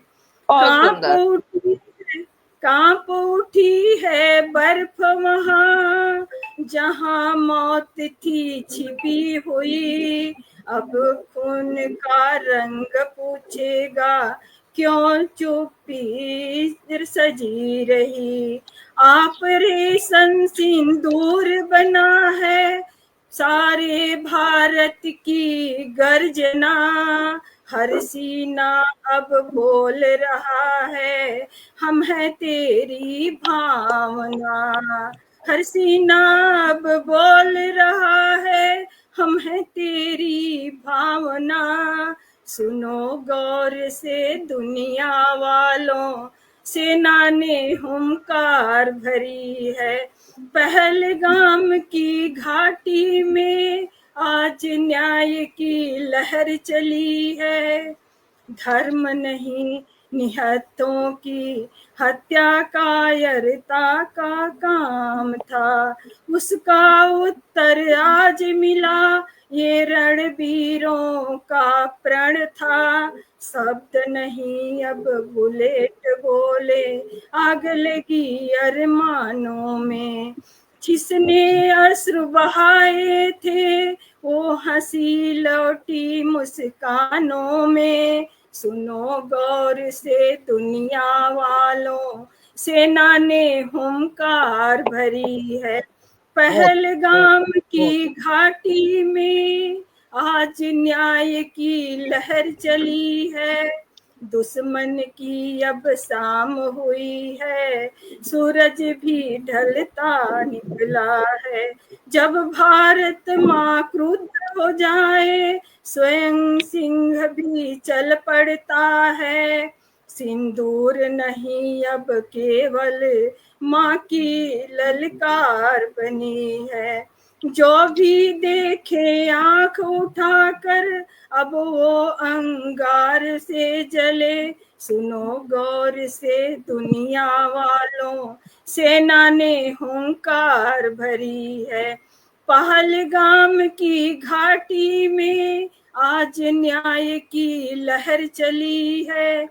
कांप उठी है बर्फ वहाँ, जहाँ मौत थी छिपी हुई। अब खून का रंग पूछेगा, क्यों चुप्पी सजी रही। ऑपरेशन सिंदूर बना है सारे भारत की गर्जना। हर सीना अब बोल रहा है, हम है तेरी भावना। हर सीना अब बोल रहा है, हम है तेरी भावना। सुनो गौर से दुनिया वालों, सेना ने हुंकार भरी है। पहलगाम की घाटी में आज न्याय की लहर चली है। धर्म नहीं निहत्तों की हत्या कायरता का काम था, उसका उत्तर आज मिला, ये रणवीरों का प्रण था। शब्द नहीं अब बुलेट बोले, आग लगी अरमानों में। जिसने अश्रु बहाए थे, वो हंसी लौटी मुस्कानों में। सुनो गौर से दुनिया वालों, सेना ने हुंकार भरी है। पहलगाम की घाटी में आज न्याय की लहर चली है। दुश्मन की अब शाम हुई है, सूरज भी ढलता निकला है। जब भारत माँ क्रुद्ध हो जाए, स्वयं सिंह भी चल पड़ता है। सिंदूर नहीं अब केवल माँ की ललकार बनी है। जो भी देखे आंख उठाकर, अब वो अंगार से जले। सुनो गौर से दुनिया वालों, सेना ने हुंकार भरी है। पहलगाम की घाटी में आज न्याय की लहर चली है।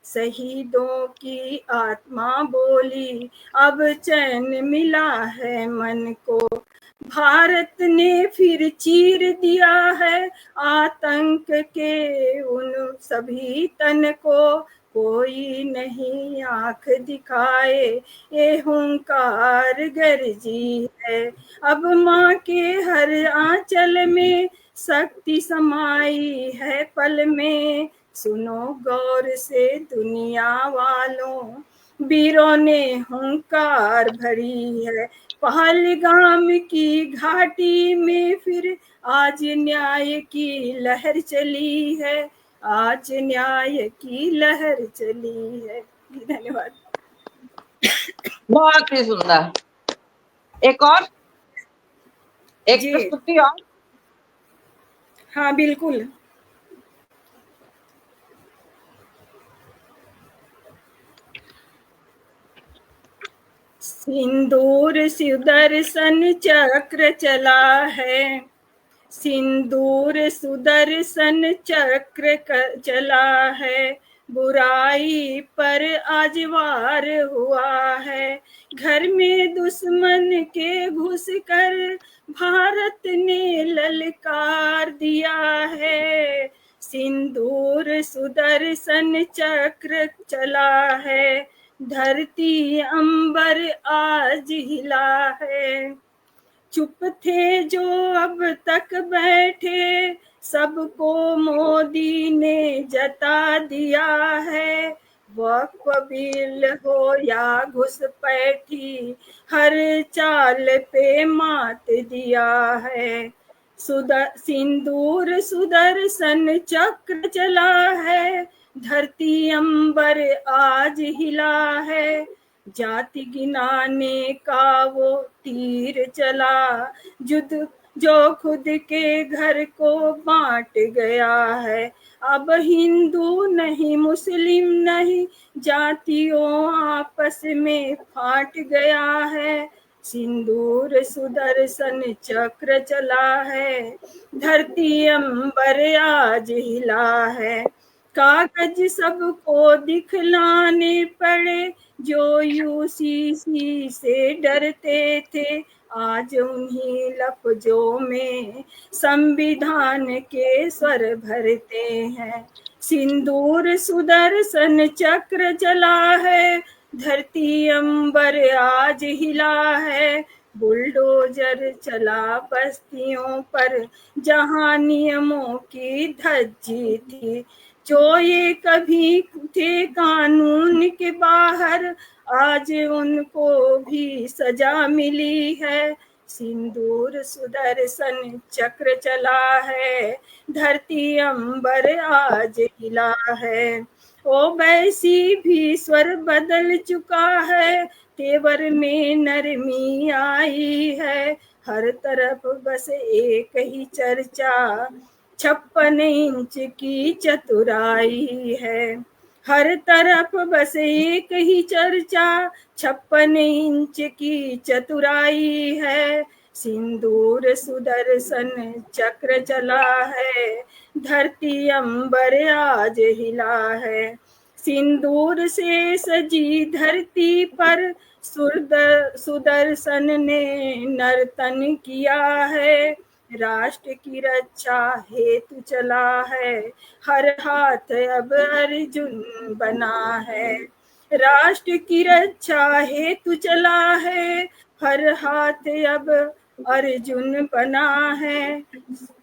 शहीदों की आत्मा बोली, अब चैन मिला है मन को। भारत ने फिर चीर दिया है आतंक के उन सभी तन को। कोई नहीं आंख दिखाए, ये हुंकार गरजी है। अब माँ के हर आंचल में शक्ति समाई है पल में। सुनो गौर से दुनिया वालों, वीरों ने हुंकार भरी है। पहलगाम की घाटी में फिर आज न्याय की लहर चली है। आज न्याय की लहर चली है। धन्यवाद। बहुत ही सुंदर। एक और एक प्रस्तुति और। हाँ बिल्कुल। सिंदूर सुदर्शन चक्र चला है, सिंदूर सुदर्शन चक्र चला है। बुराई पर आज वार हुआ है, घर में दुश्मन के घुस कर भारत ने ललकार दिया है। सिंदूर सुदर्शन चक्र चला है, धरती अंबर आज हिला है। चुप थे जो अब तक बैठे, सबको मोदी ने जता दिया है। वक्फ बिल हो या घुसपैठी, हर चाल पे मात दिया है। सिंदूर सुदर्शन चक्र चला है, धरती अंबर आज हिला है, जाति गिनाने का वो तीर चला, जुद जो खुद के घर को बांट गया है। अब हिंदू नहीं मुस्लिम नहीं, जातियों आपस में फाट गया है, सिंदूर सुदर्शन चक्र चला है, धरती अंबर आज हिला है। कागज सबको दिखलाने पड़े, जो यूसीसी से डरते थे, आज उन्हीं लफ्जों में संविधान के स्वर भरते हैं। सिंदूर सुदर्शन चक्र चला है, धरती अंबर आज हिला है, बुलडोजर चला बस्तियों पर, जहां नियमों की धज्जी थी, जो ये कभी थे कानून के बाहर, आज उनको भी सजा मिली है। सिंदूर सुदर्शन चक्र चला है, धरती अंबर आज हिला है। ओवैसी भी स्वर बदल चुका है, तेवर में नरमी आई है, हर तरफ बस एक ही चर्चा, 56 इंच की चतुराई है। हर तरफ बस एक ही चर्चा, 56 इंच की चतुराई है, सिंदूर सुदर्शन चक्र चला है, धरती अंबर आज हिला है। सिंदूर से सजी धरती पर सुदर्शन ने नर्तन किया है, राष्ट्र की रक्षा हेतु चला है, हर हाथ अब अर्जुन बना है। राष्ट्र की रक्षा हेतु चला है, हर हाथ अब अर्जुन बना है,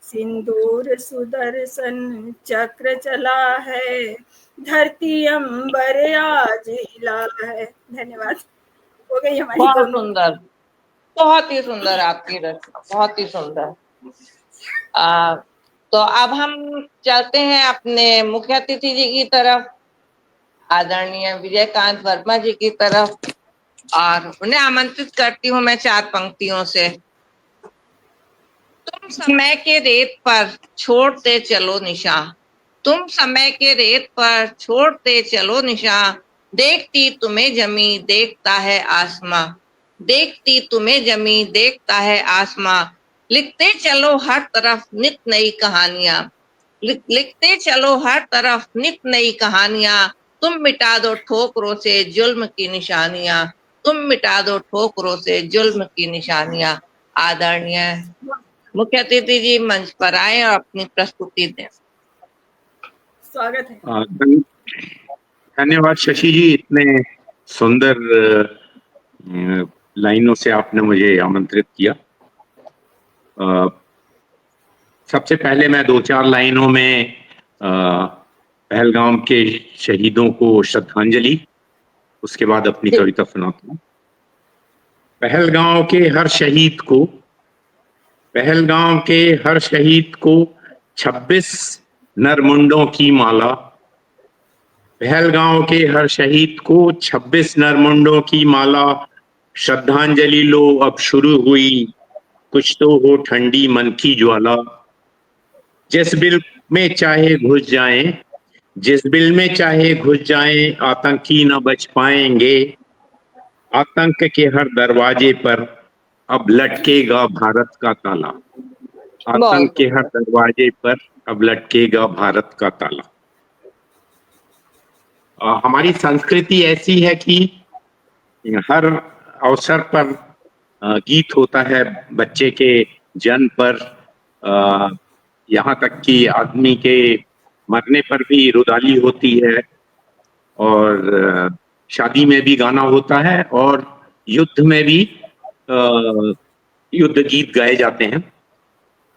सिंदूर सुदर्शन चक्र चला है, धरती अंबर आज हिला है। धन्यवाद। हो गई हमारी। बहुत सुंदर, बहुत ही सुंदर आपकी रचना, बहुत ही सुंदर। तो अब हम चलते हैं अपने मुख्य अतिथि जी की तरफ, आदरणीय विजयकांत वर्मा जी की तरफ, और उन्हें आमंत्रित करती हूँ मैं 4 पंक्तियों से। तुम समय के रेत पर छोड़ते चलो निशान, तुम समय के रेत पर छोड़ते चलो निशान, देखती तुम्हें जमी देखता है आसमां, देखती तुम्हें जमी देखता है आसमां, लिखते चलो हर तरफ नित नई कहानियां, लिखते चलो हर तरफ नित नई कहानियां, तुम मिटा दो ठोकरों से जुल्म की निशानियां, तुम मिटा दो ठोकरों से जुल्म की निशानियां। आदरणीय मुख्य अतिथि जी मंच पर आए और अपनी प्रस्तुति दें। स्वागत है। धन्यवाद शशि जी, इतने सुंदर लाइनों से आपने मुझे आमंत्रित किया। सबसे पहले मैं 2-4 लाइनों में पहलगाम के शहीदों को श्रद्धांजलि, उसके बाद अपनी कविता सुनाता हूँ। पहलगाम के हर शहीद को, पहलगाम के हर शहीद को 26 नरमुंडों की माला, पहलगाम के हर शहीद को 26 नरमुंडों की माला, श्रद्धांजलि लो अब शुरू हुई, कुछ तो हो ठंडी मन की ज्वाला, जिस बिल में चाहे घुस जाएं, जिस बिल में चाहे घुस जाएं, आतंकी न बच पाएंगे, आतंक के हर दरवाजे पर अब लटकेगा भारत का ताला, आतंक के हर दरवाजे पर अब लटकेगा भारत का ताला। हमारी संस्कृति ऐसी है कि हर अवसर पर गीत होता है, बच्चे के जन्म पर, यहाँ तक कि आदमी के मरने पर भी रुदाली होती है, और शादी में भी गाना होता है, और युद्ध में भी युद्ध गीत गाए जाते हैं।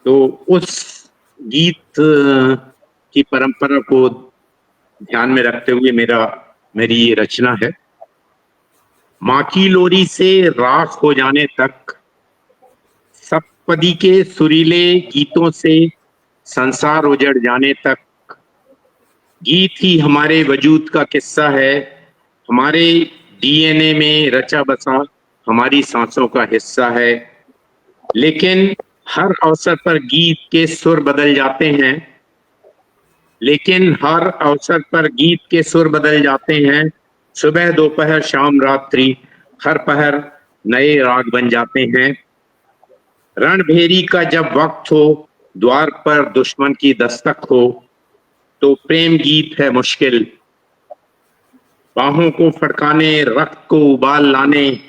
तो उस गीत की परंपरा को ध्यान में रखते हुए मेरी ये रचना है। माँ की लोरी से राख हो जाने तक सब अष्टपदी के सुरीले गीतों से संसार उजड़ जाने तक गीत ही हमारे वजूद का किस्सा है, हमारे डीएनए में रचा बसा हमारी सांसों का हिस्सा है। लेकिन हर अवसर पर गीत के सुर बदल जाते हैं, लेकिन हर अवसर पर गीत के सुर बदल जाते हैं। सुबह दोपहर शाम रात्रि हर पहर नए राग बन जाते हैं। रणभेरी का जब वक्त हो, द्वार पर दुश्मन की दस्तक हो, तो प्रेम गीत है मुश्किल। बाहों को फड़काने रक्त को उबाल लाने,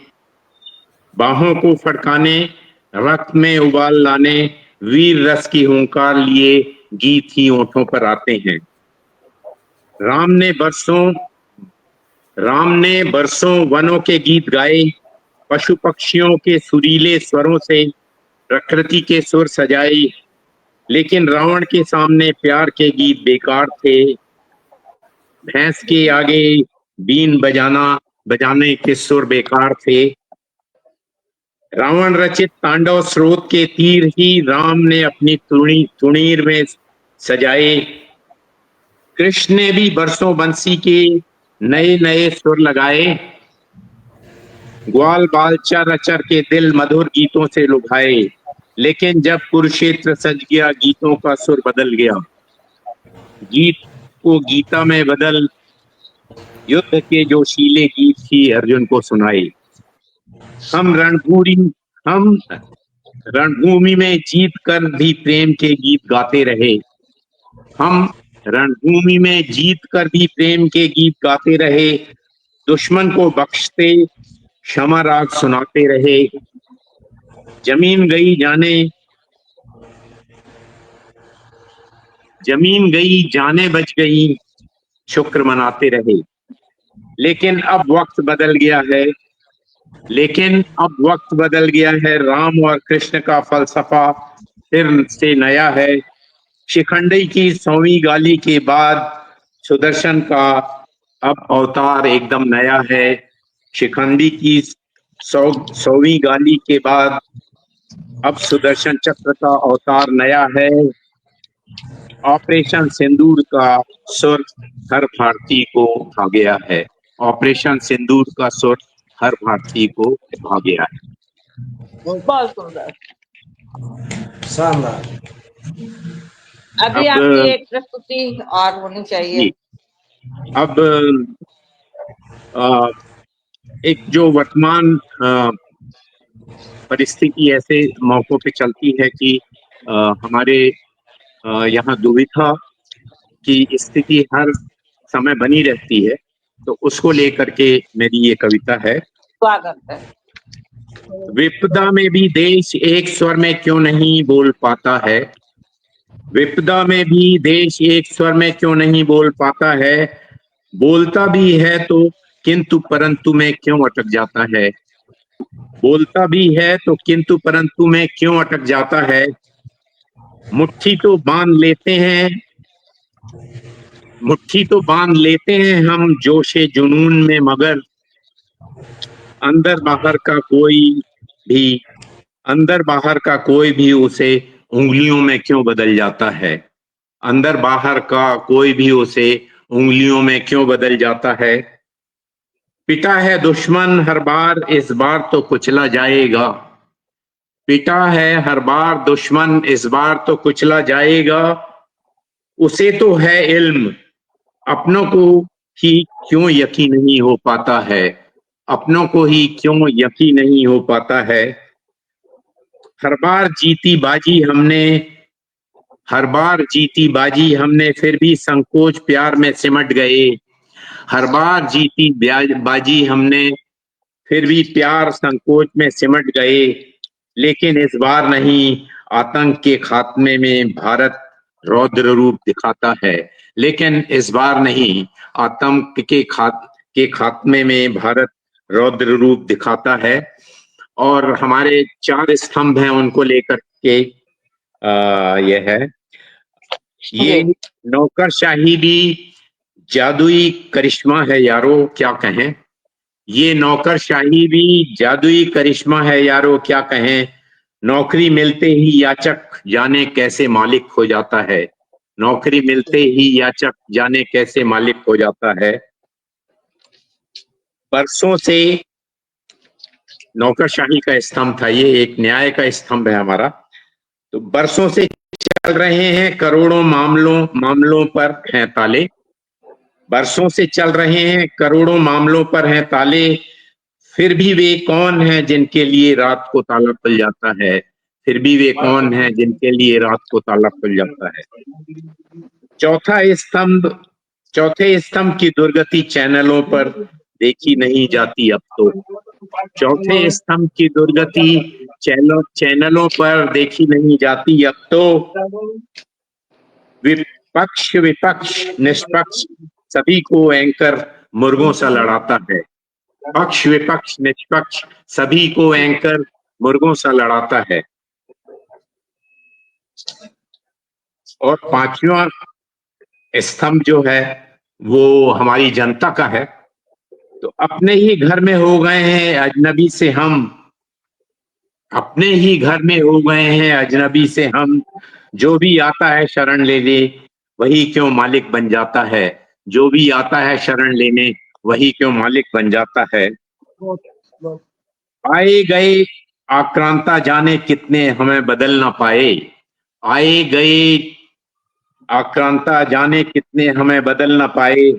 बाहों को फड़काने रक्त में उबाल लाने, वीर रस की हुंकार लिए गीत ही ओंठों पर आते हैं। राम ने बरसों वनों के गीत गाए, पशु पक्षियों के सुरीले स्वरों से प्रकृति के सुर सजाए। लेकिन रावण के सामने प्यार के गीत बेकार थे। भैंस के आगे बीन बजाने के सुर बेकार थे। रावण रचित तांडव स्रोत के तीर ही राम ने अपनी तुणीर में सजाए। कृष्ण ने भी बरसों बंसी के नए नए सुर लगाए। ग्वाल बाल चर अचर के दिल मधुर गीतों से लुभाए। लेकिन जब कुरुक्षेत्र सज गया, गीतों का सुर बदल गया। गीत को गीता में बदल युद्ध के जोशीले गीत ही अर्जुन को सुनाए। हम रणभूमि में जीत कर भी प्रेम के गीत गाते रहे। हम रणभूमि में जीत कर भी प्रेम के गीत गाते रहे। दुश्मन को बख्शते क्षमा राग सुनाते रहे। जमीन गई जाने बच गई, शुक्र मनाते रहे। लेकिन अब वक्त बदल गया है। राम और कृष्ण का फलसफा फिर से नया है। शिखंडी की 100वीं गाली के बाद सुदर्शन का अब अवतार एकदम नया है। शिखंडी की 100वीं गाली के बाद अब सुदर्शन चक्र का अवतार नया है। ऑपरेशन सिंदूर का सुर हर भारतीय को भा गया है। ऑपरेशन सिंदूर का सुर हर भारतीय को भा गया है। बहुत सुंदर। शानदार। अभी आपकी एक प्रस्तुति और होनी चाहिए। अब एक जो वर्तमान परिस्थिति ऐसे मौकों पे चलती है कि हमारे यहाँ दुविधा की स्थिति हर समय बनी रहती है, तो उसको लेकर के मेरी ये कविता है। स्वागत है। विपदा में भी देश एक स्वर में क्यों नहीं बोल पाता है। विपदा में भी देश एक स्वर में क्यों नहीं बोल पाता है। बोलता भी है तो किंतु परंतु में क्यों अटक जाता है। बोलता भी है तो किंतु परंतु में क्यों अटक जाता है। मुट्ठी तो बांध लेते हैं हम जोशे जुनून में, मगर अंदर बाहर का कोई भी उसे उंगलियों में क्यों बदल जाता है। अंदर बाहर का कोई भी उसे उंगलियों में क्यों बदल जाता है। पिटा है दुश्मन हर बार, इस बार तो कुचला जाएगा। पिटा है हर बार दुश्मन, इस बार तो कुचला जाएगा। उसे तो है इल्म, अपनों को ही क्यों यकीन नहीं हो पाता है। अपनों को ही क्यों यकीन नहीं हो पाता है। हर बार जीती बाजी हमने फिर भी संकोच प्यार में सिमट गए। हर बार जीती बाजी हमने फिर भी प्यार संकोच में सिमट गए। लेकिन इस बार नहीं, आतंक के खात्मे में भारत रौद्र रूप दिखाता है। लेकिन इस बार नहीं, आतंक के खात्मे में भारत रौद्र रूप दिखाता है। और हमारे 4 स्तंभ हैं, उनको लेकर के यह है। ये नौकरशाही भी जादुई करिश्मा है यारो, क्या कहें। ये नौकरशाही भी जादुई करिश्मा है यारो, क्या कहें। नौकरी मिलते ही याचक जाने कैसे मालिक हो जाता है, नौकरी मिलते ही याचक जाने कैसे मालिक हो जाता है। बरसों से नौकरशाही का स्तंभ था, ये एक न्याय का स्तंभ है हमारा। तो बरसों से चल रहे हैं करोड़ों मामलों पर हैं ताले, बरसों से चल रहे हैं करोड़ों मामलों पर हैं ताले, फिर भी वे कौन हैं जिनके लिए रात को ताला खुल जाता है, फिर भी वे कौन हैं जिनके लिए रात को ताला खुल जाता है। चौथे स्तंभ की दुर्गति चैनलों पर देखी नहीं जाती अब तो, चौथे स्तंभ की दुर्गति चैनलों पर देखी नहीं जाती अब तो। विपक्ष निष्पक्ष सभी को एंकर मुर्गों सा लड़ाता है, पक्ष विपक्ष निष्पक्ष सभी को एंकर मुर्गों सा लड़ाता है। और पांचवा स्तंभ जो है वो हमारी जनता का है। तो अपने ही घर में हो गए हैं अजनबी से हम, अपने ही घर में हो गए हैं अजनबी से हम, जो भी आता है शरण लेने वही क्यों मालिक बन जाता है, जो भी आता है शरण लेने वही क्यों मालिक बन जाता है। आए गए आक्रांता जाने कितने हमें बदल ना पाए, आए गए आक्रांता जाने कितने हमें बदल ना पाए।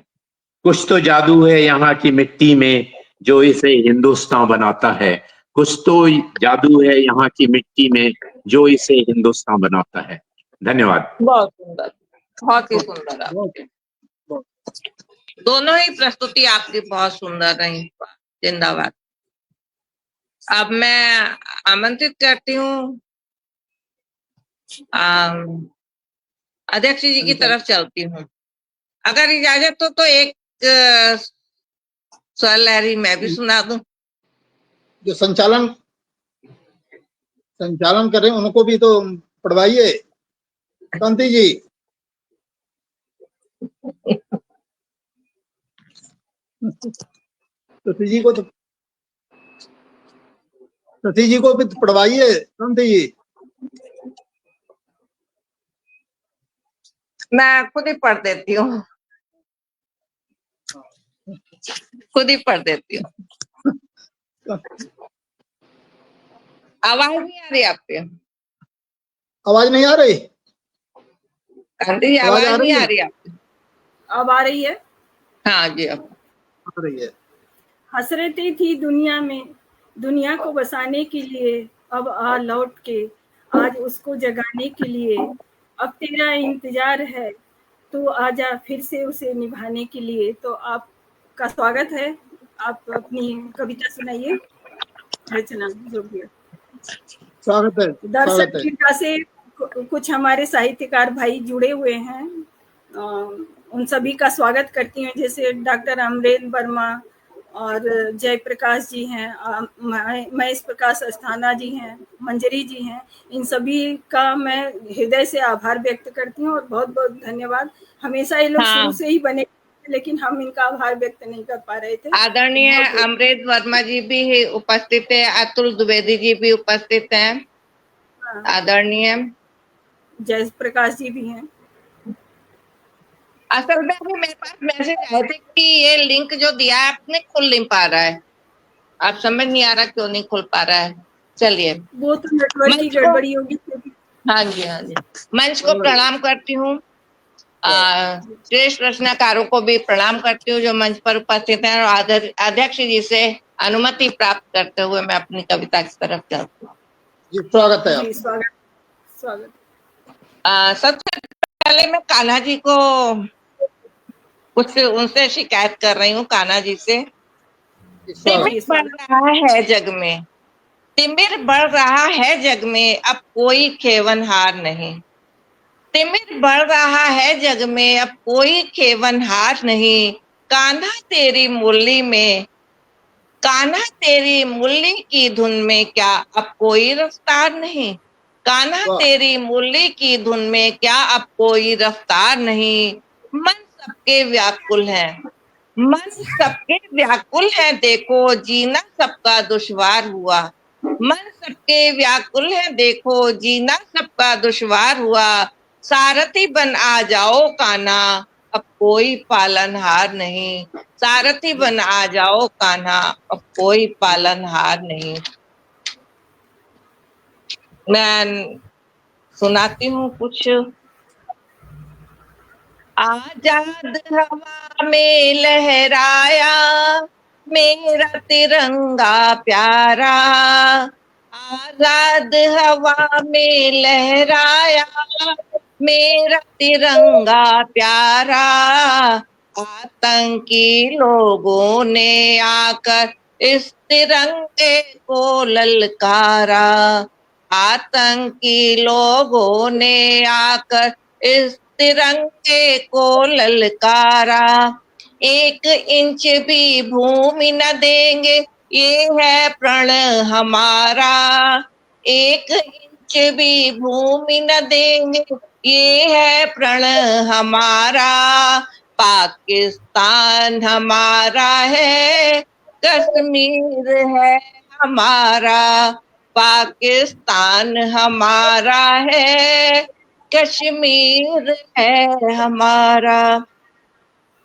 कुछ तो जादू है यहाँ की मिट्टी में जो इसे हिंदुस्तान बनाता है, कुछ तो जादू है यहाँ की मिट्टी में जो इसे हिंदुस्तान बनाता है। धन्यवाद। बहुत सुंदर, बहुत ही सुंदर आपके दोनों ही प्रस्तुति आपकी बहुत सुंदर रही। जिंदाबाद। अब मैं आमंत्रित करती हूँ अध्यक्ष जी की तरफ चलती हूँ। अगर इजाजत हो तो एक स्वर लहरी मैं भी सुना दूं। जो संचालन करें उनको भी तो पढ़वाइए कांति जी। सती जी को भी पढ़वाइए कांति जी। मैं खुद ही पढ़ देती हूँ, खुद ही पढ़ देती हूँ। आवाज नहीं आ रही आपकी? आवाज नहीं आ रही कांति जी? आवाज नहीं आ रही आपकी? अब आ रही है? हाँ जी अब आ रही है। हसरतें थी दुनिया में, दुनिया को बसाने के लिए, अब आ लौट के आज उसको जगाने के लिए। अब तेरा इंतजार है, तू आजा फिर से उसे निभाने के लिए। तो आपका स्वागत है, आप अपनी कविता सुनाइए, रचना जो भी है। स्वागत है। दर्शक पीठा से कुछ हमारे साहित्यकार भाई जुड़े हुए हैं, उन सभी का स्वागत करती हूँ। जैसे डॉक्टर अमरेंद्र वर्मा और जयप्रकाश जी हैं, महेश प्रकाश अस्थाना जी हैं, मंजरी जी हैं, इन सभी का मैं हृदय से आभार व्यक्त करती हूँ और बहुत बहुत धन्यवाद। हमेशा ये लोग शुरू से ही बने, लेकिन हम इनका आभार व्यक्त नहीं कर पा रहे थे। आदरणीय अमरेंद्र वर्मा जी भी उपस्थित है, अतुल द्विवेदी जी भी उपस्थित हैं, आदरणीय जयप्रकाश जी भी हैं। असल में अभी मेरे पास मैसेज आए थे कि ये लिंक जो दिया है आपने खुल नहीं पा रहा है, आप समझ नहीं आ रहा क्यों नहीं खुल पा रहा है। चलिए, वो तो नेटवर्क की गड़बड़ी होगी। हाँ जी, हाँ जी। मंच को प्रणाम करती हूँ, श्रेष्ठ रचनाकारों को भी प्रणाम करती हूँ जो मंच पर उपस्थित हैं, और अध्यक्ष जी से अनुमति प्राप्त करते हुए मैं अपनी कविता की तरफ चलती हूँ। स्वागत है। स्वागत। सबसे पहले मैं कान्हा जी को कुछ उनसे शिकायत कर रही हूँ। कान्हा जी से, तिमिर बढ़ रहा है जग में, तिमिर बढ़ रहा है जग में, अब कोई खेवनहार नहीं। तिमिर बढ़ रहा है जग में, अब कोई खेवनहार नहीं। कान्हा तेरी मुरली में, कान्हा तेरी मुरली की धुन में क्या अब कोई रफ्तार नहीं। कान्हा तेरी मुरली की धुन में क्या अब कोई रफ्तार नहीं। मन सबके व्याकुल है, मन सबके व्याकुल है, देखो जीना सबका दुश्वार हुआ। मन सबके व्याकुल है देखो, जीना सबका दुश्वार हुआ, सारथी बन आ जाओ कान्हा, अब कोई पालनहार नहीं, सारथी बन आ जाओ कान्हा, अब कोई पालनहार नहीं। मैं सुनाती हूँ कुछ। आजाद हवा में लहराया मेरा तिरंगा प्यारा, आजाद हवा में लहराया मेरा तिरंगा प्यारा, आतंकी लोगों ने आकर इस तिरंगे को ललकारा, आतंकी लोगों ने आकर इस तिरंगे को ललकारा, 1 इंच भी भूमि न देंगे ये है प्रण हमारा, 1 इंच भी भूमि न देंगे ये है प्रण हमारा, पाकिस्तान हमारा है, कश्मीर है हमारा, पाकिस्तान हमारा है, कश्मीर है हमारा।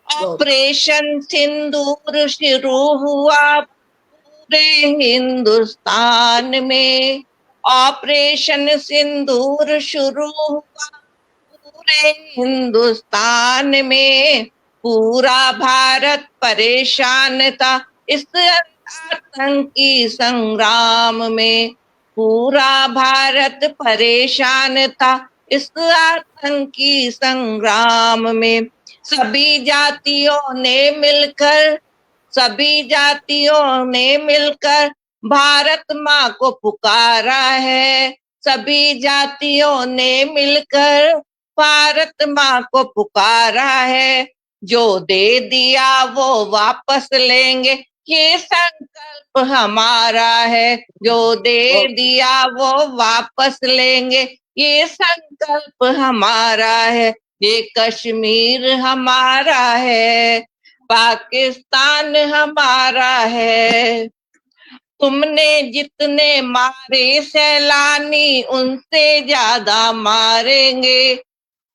ऑपरेशन सिंदूर शुरू हुआ पूरे हिंदुस्तान में, ऑपरेशन सिंदूर शुरू हुआ पूरे हिंदुस्तान में, पूरा भारत परेशान था इस आतंकी संग्राम में, पूरा भारत परेशान था इस आतंकी संग्राम में, सभी जातियों ने मिलकर, सभी जातियों ने मिलकर भारत माँ को पुकारा है, सभी जातियों ने मिलकर भारत माँ को पुकारा है, जो दे दिया वो वापस लेंगे ये संकल्प हमारा है, जो दे दिया वो वापस लेंगे ये संकल्प हमारा है, ये कश्मीर हमारा है, पाकिस्तान हमारा है। तुमने जितने मारे सैलानी उनसे ज्यादा मारेंगे,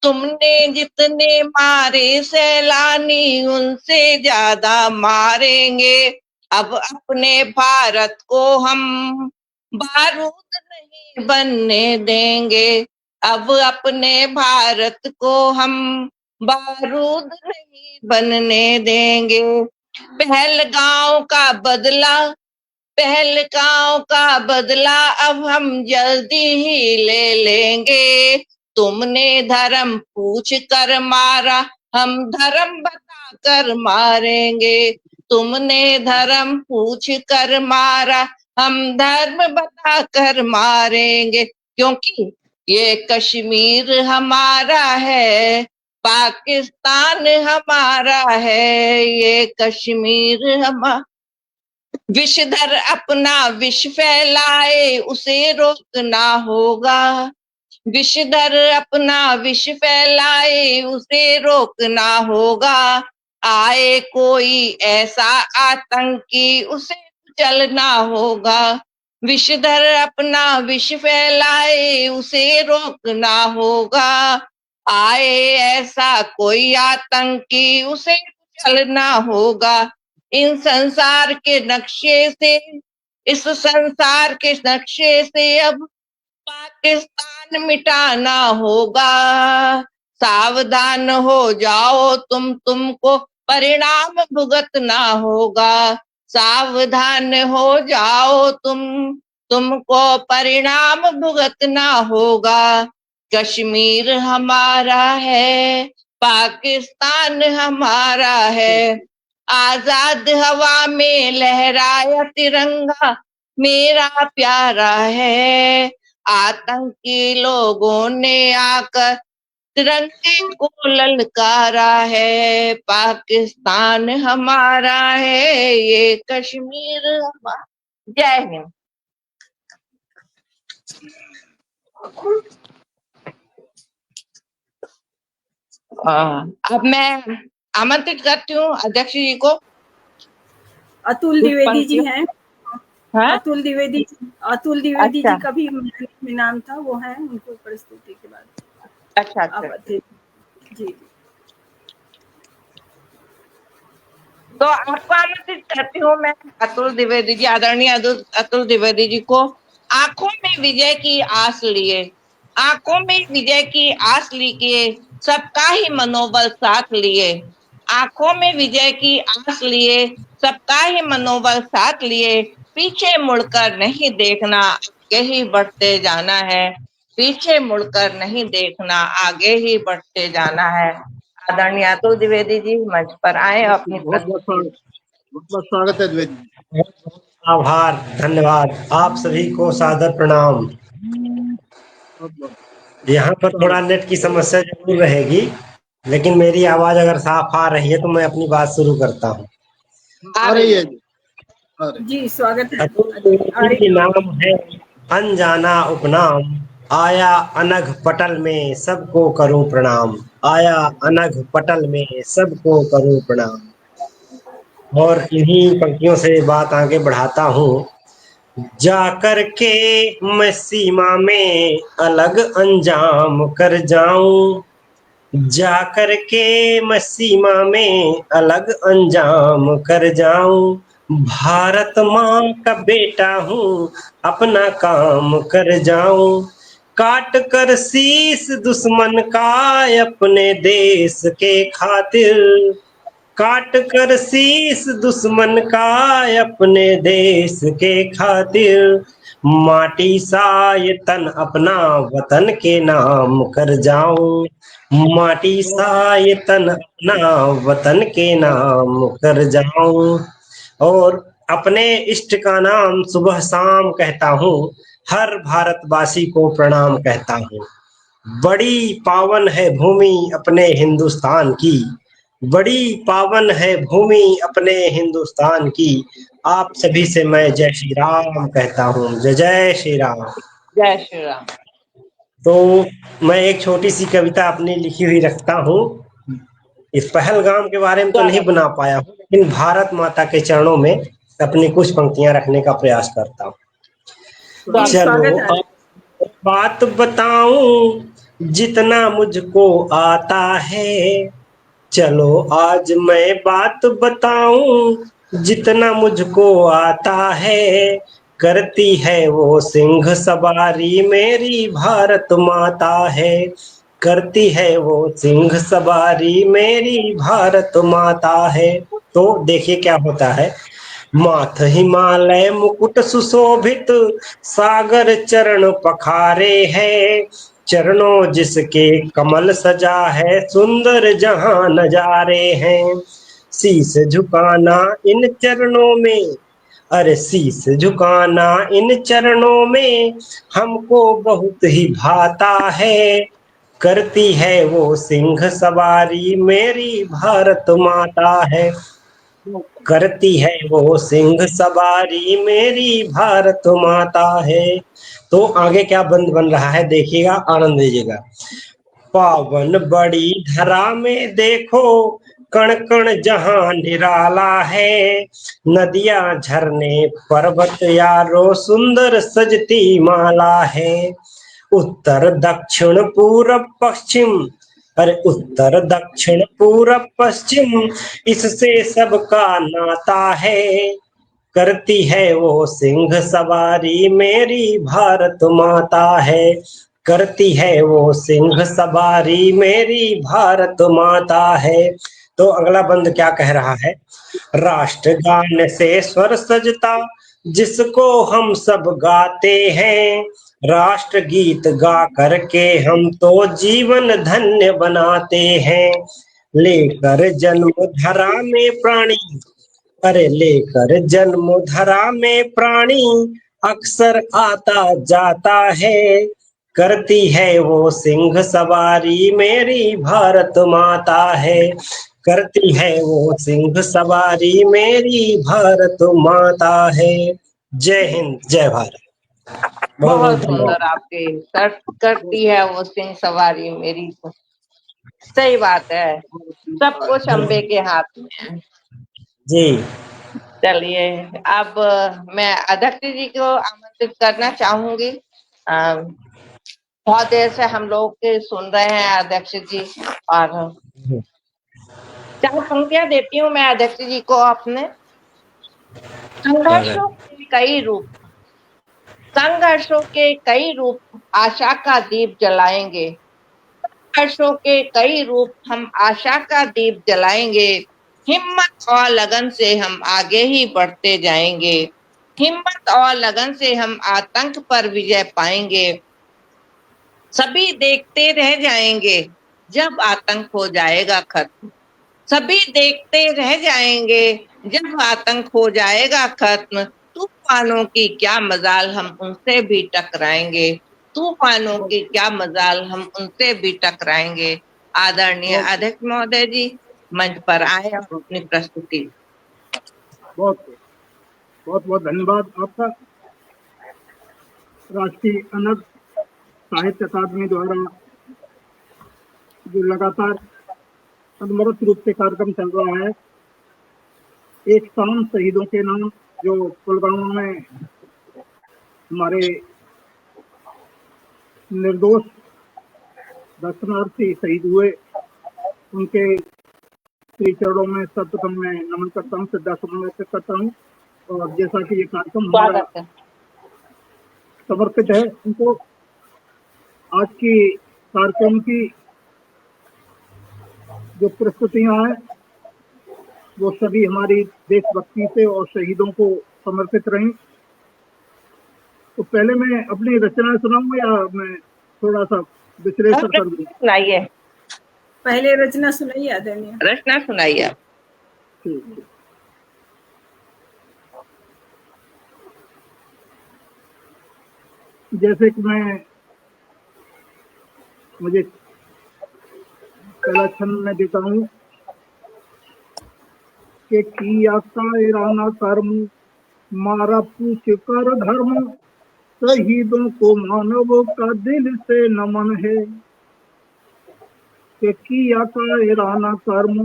तुमने जितने मारे सैलानी उनसे ज्यादा मारेंगे, अब अपने भारत को हम बारूद नहीं बनने देंगे, अब अपने भारत को हम बारूद नहीं बनने देंगे, पहलगांव का बदला, पहलगांव का बदला अब हम जल्दी ही ले लेंगे, तुमने धर्म पूछ कर मारा हम धर्म बता कर मारेंगे, तुमने धर्म पूछ कर मारा हम धर्म बता कर मारेंगे, क्योंकि ये कश्मीर हमारा है, पाकिस्तान हमारा है, ये कश्मीर हमारा। विषधर अपना विष फैलाए उसे रोकना होगा, विषधर अपना विष फैलाए उसे रोकना होगा, आए कोई ऐसा आतंकी उसे कुचलना होगा, विषधर अपना विष फैलाए उसे रोकना होगा, आए ऐसा कोई आतंकी उसे कुचलना होगा, इन संसार के नक्शे से, इस संसार के नक्शे से अब पाकिस्तान मिटाना होगा, सावधान हो जाओ तुमको परिणाम भुगतना होगा, सावधान हो जाओ तुमको परिणाम भुगतना होगा, कश्मीर हमारा है, पाकिस्तान हमारा है, आजाद हवा में लहराया तिरंगा मेरा प्यारा है, आतंकी लोगों ने आकर तिरंगे को ललकारा है, पाकिस्तान हमारा है, ये कश्मीर हमारा। जय हिंद। अब मैं आमंत्रित करती हूँ अध्यक्ष जी को। अतुल द्विवेदी जी हैं। हाँ? अतुल द्विवेदी अच्छा जी का भी में नाम था, वो है, उनको प्रस्तुति के बाद अच्छा आप अच्छा। थे जी। तो आपको आमंत्रित करती हूँ मैं, अतुल द्विवेदी जी, आदरणीय अतुल द्विवेदी जी को। आंखों में विजय की आस लिए, आंखों में विजय की आस लिए, सबका ही मनोबल साथ लिए, आंखों में विजय की आस लिए, सबका ही मनोबल साथ लिए, पीछे मुड़कर नहीं देखना, आगे ही बढ़ते जाना है, पीछे मुड़कर नहीं देखना, आगे ही बढ़ते जाना है। आदरणीय अतुल द्विवेदी जी मंच पर आए और अपनी प्रस्तुति। बहुत स्वागत है द्विवेदी जी। आभार, धन्यवाद। आप सभी को सादर प्रणाम। यहाँ पर थोड़ा नेट की समस्या जरूर रहेगी, लेकिन मेरी आवाज अगर साफ आ रही है तो मैं अपनी बात शुरू करता हूँ। आ रही है जी, आ रही। जी स्वागत है। अतुल द्विवेदी के नाम है अनजाना उपनाम, आया अनघ पटल में सबको करूं प्रणाम, आया अनघ पटल में सबको करूं प्रणाम। और इन्हीं पंक्तियों से बात आगे बढ़ाता हूँ। जाकर के मैं सीमा में अलग अंजाम कर जाऊं, जाकर के मैं सीमा में अलग अंजाम कर जाऊं, भारत माँ का बेटा हूँ अपना काम कर जाऊं, काट कर शीश दुश्मन का अपने देश के खातिर, काट कर शीश दुश्मन का अपने देश के खातिर, माटी सा ये तन अपना वतन के नाम कर जाऊं, माटी सा ये तन अपना वतन के नाम कर जाऊं। और अपने इष्ट का नाम सुबह शाम कहता हूँ, हर भारतवासी को प्रणाम कहता हूँ। बड़ी पावन है भूमि अपने हिंदुस्तान की, बड़ी पावन है भूमि अपने हिंदुस्तान की, आप सभी से मैं जय श्री राम कहता हूँ। जय जय श्री राम। जय श्री राम। तो मैं एक छोटी सी कविता अपनी लिखी हुई रखता हूँ। इस पहलगाम के बारे में तो नहीं बना पाया हूँ, लेकिन भारत माता के चरणों में अपनी कुछ पंक्तियां रखने का प्रयास करता हूँ। चलो अब बात बताऊं जितना मुझको आता है, चलो आज मैं बात बताऊं जितना मुझको आता है, करती है वो सिंह सवारी मेरी भारत माता है, करती है वो सिंह सवारी मेरी भारत माता है। तो देखिए क्या होता है, माथ हिमालय मुकुट सुशोभित, सागर चरण पखारे है, चरणों जिसके कमल सजा है, सुंदर जहां नजारे हैं, शीश झुकाना इन चरणों में, अरे शीश झुकाना इन चरणों में हमको बहुत ही भाता है, करती है वो सिंह सवारी मेरी भारत माता है, करती है वो सिंह सवारी मेरी भारत माता है। तो आगे क्या बंद बन रहा है देखिएगा, आनंद लीजिएगा। पावन बड़ी धरा में देखो कण कण जहां निराला है, नदियां झरने पर्वत यारो सुंदर सजती माला है, उत्तर दक्षिण पूरब पश्चिम, अरे उत्तर दक्षिण पूरब पश्चिम इससे सबका नाता है, करती है वो सिंह सवारी मेरी भारत माता है, करती है वो सिंह सवारी मेरी भारत माता है। तो अगला बंद क्या कह रहा है, राष्ट्रगान से स्वर सजता जिसको हम सब गाते हैं, राष्ट्र गीत गा करके हम तो जीवन धन्य बनाते हैं, लेकर जन्म धरा में प्राणी, अरे लेकर जन्म धरा में प्राणी अक्सर आता जाता है, करती है वो सिंह सवारी मेरी भारत माता है, करती है वो सिंह सवारी मेरी भारत माता है। जय हिंद जय भारत। बहुत सुंदर आपके करती है वो सिंह सवारी मेरी, सही बात है, सब कुछ अम्बे के हाथ में है जी। चलिए, अब मैं अध्यक्ष जी को आमंत्रित करना चाहूंगी। बहुत देर से हम लोग के सुन रहे हैं अध्यक्ष जी, और 4 पंक्तियां देती हूँ मैं अध्यक्ष जी को अपने। संघर्षों के कई रूप, संघर्षों के कई रूप आशा का दीप जलाएंगे, संघर्षों के कई रूप हम आशा का दीप जलाएंगे, हिम्मत और लगन से हम आगे ही बढ़ते जाएंगे, हिम्मत और लगन से हम आतंक पर विजय पाएंगे। सभी देखते रह जाएंगे जब आतंक हो जाएगा खत्म, सभी देखते रह जाएंगे जब आतंक हो जाएगा खत्म। तूफानों की क्या मजाल हम उनसे भी टकराएंगे, तूफानों की क्या मजाल हम उनसे भी टकराएंगे। आदरणीय अध्यक्ष महोदय जी मंच पर आए और अपनी प्रस्तुति। बहुत बहुत बहुत धन्यवाद आपका। राष्ट्रीय अनंत साहित्य अकादमी द्वारा जो लगातार अनवरत रूप से कार्यक्रम चल रहा है, एक शाम शहीदों के नाम, जो पुलवामा में हमारे निर्दोष दर्शनार्थी शहीद हुए, उनके श्री चरणों में सर्वप्रथम मैं नमन करता हूँ, श्रद्धा सुमन व्यक्त करता हूँ। और जैसा कि ये कार्यक्रम हमारा समर्पित है उनको, आज की कार्यक्रम की जो प्रस्तुतियां हैं वो सभी हमारी देशभक्ति से और शहीदों को समर्पित रहीं। तो पहले मैं अपनी रचना सुनाऊंगा या मैं थोड़ा सा विश्लेषण कर दूं? सुनाइए, पहले रचना सुनाइए आदरणीय। रचना सुनाइए। ठीक, जैसे कि मुझे पहला छंद में देता हूँ कि किया कायराना कर्म मारा पूछ कर धर्म, शहीदों को मानवों का दिल से नमन है। कि किया कायराना कर्म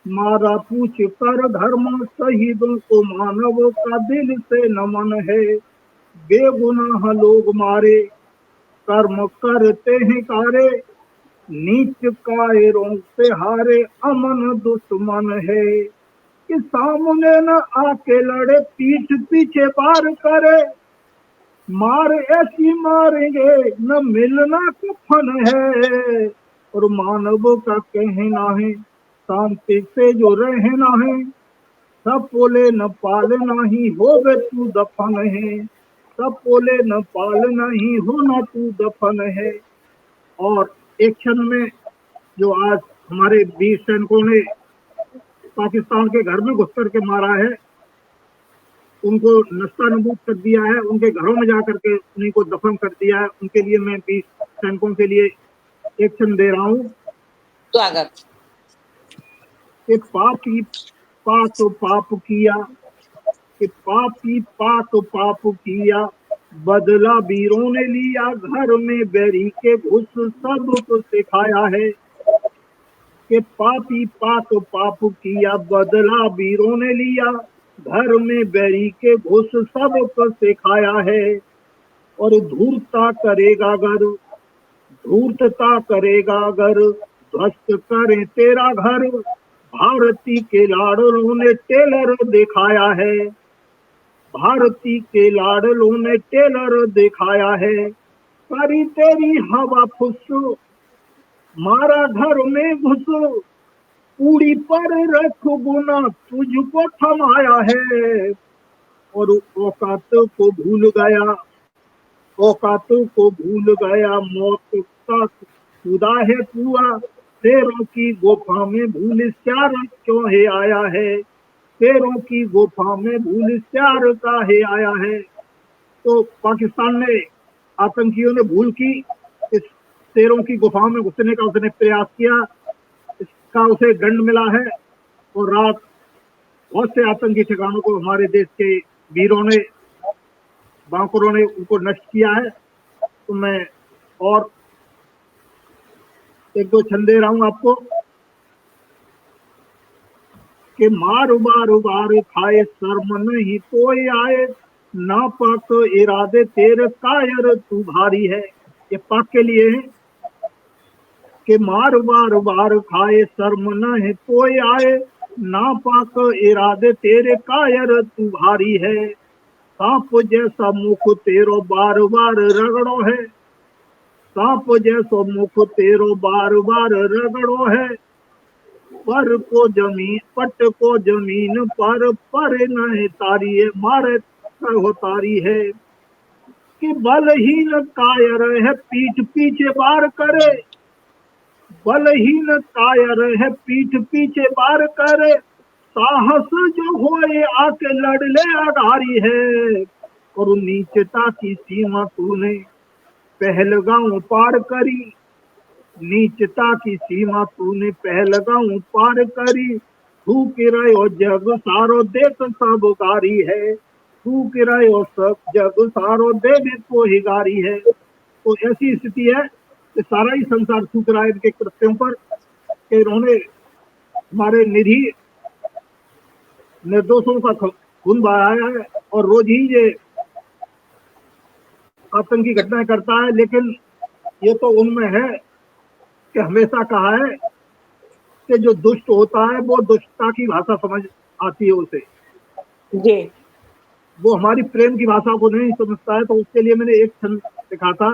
मारा पूछ कर धर्म, शहीदों को मानवों का दिल से नमन है। बेगुनाह लोग मारे कर्म करते हैं कारे, नीच कायरों से हारे अमन दुश्मन है। कि सामने न आके लड़े पीठ पीछे पार करे, मार ऐसी मारेंगे न मिलना कफन है। और मानवों का कहना है शांति से जो रहना है, सब बोले न पालना ही होवे तू दफन है, सब बोले न पालना ही होना तू दफन है। और एक क्षण में जो आज हमारे वीर सैनिकों ने पाकिस्तान के घर में घुस करके मारा है, उनको नस्तानबूद कर दिया है, उनके घरों में जाकर के उन्हीं को दफन कर दिया है, उनके लिए मैं वीर सैनिकों के लिए एक क्षण दे रहा हूँ। स्वागत। कि पापी पाप पाप किया, कि पापी पाप किया, बदला वीरों ने लिया, घर में बैरी के घुस सबको सिखाया है। कि पापी पाप किया, बदला वीरों ने लिया, घर में बैरी के घुस सबको सिखाया है। और धूर्तता करेगा अगर, धूर्तता करेगा अगर, ध्वस्त करें तेरा घर, भारती के लाडलों ने टेलर दिखाया है, भारती के लाडलों ने टेलर दिखाया है। करी तेरी हवा फुस, मारा घर में घुस, पूरी पर रख गुना तुझको थमाया है। और औकात को भूल गया, औकात को भूल गया, मौत का खुदा है पुआ, शेरों की गुफा में भूल श्यार क्यों है आया है, शेरों की गुफा में भूल श्यार का है आया है। तो पाकिस्तान ने, आतंकियों ने भूल की, इस शेरों की गुफा में घुसने का उसने प्रयास किया, इसका उसे दंड मिला है। और रात बहुत से आतंकी ठिकानों को हमारे देश के वीरों ने, बांकुरों ने उनको नष्ट किया है। तो मैं और एक दो छंद दे रहा हूं आपको। कि मार बार बार खाए शर्म नहीं कोई आए, ना पाक इरादे तेरे कायर तू भारी है। ये पाक के लिए है कि मार बार खाए शर्म नहीं कोई आए, ना पाक इरादे तेरे कायर तू भारी है। सांप जैसा मुख तेरो बार बार रगड़ो है, सांप जैसो मुख तेरो बार बार रगड़ो है। पर पट को जमीन पर नहीं तारी है, मारे हो तारी है। कि बलहीन कायर है पीठ पीछे बार करे, बलहीन कायर है पीठ पीछे बार करे। साहस जो होए आके लड़ ले आधारी है। और नीचता की सीमा तूने पहलगांव पार करी, नीचता की सीमा तूने पहलगांव पार करी। थूक रहो जग सारो देख सब गारी है, थूक रहो सब जग सारो देख को ही गारी है। तो ऐसी स्थिति है कि सारा ही संसार थूक रहा है इनके कृत्यों पर, कि इन्होंने हमारे निधि निर्दोषों का खून बहाया है और रोज ही ये आतंकी घटनाएं करता है। लेकिन ये तो उनमें है कि हमेशा कहा है कि जो दुष्ट होता है वो दुष्टता की भाषा समझ आती है उसे, जी वो हमारी प्रेम की भाषा को नहीं समझता है। तो उसके लिए मैंने एक छंद लिखा था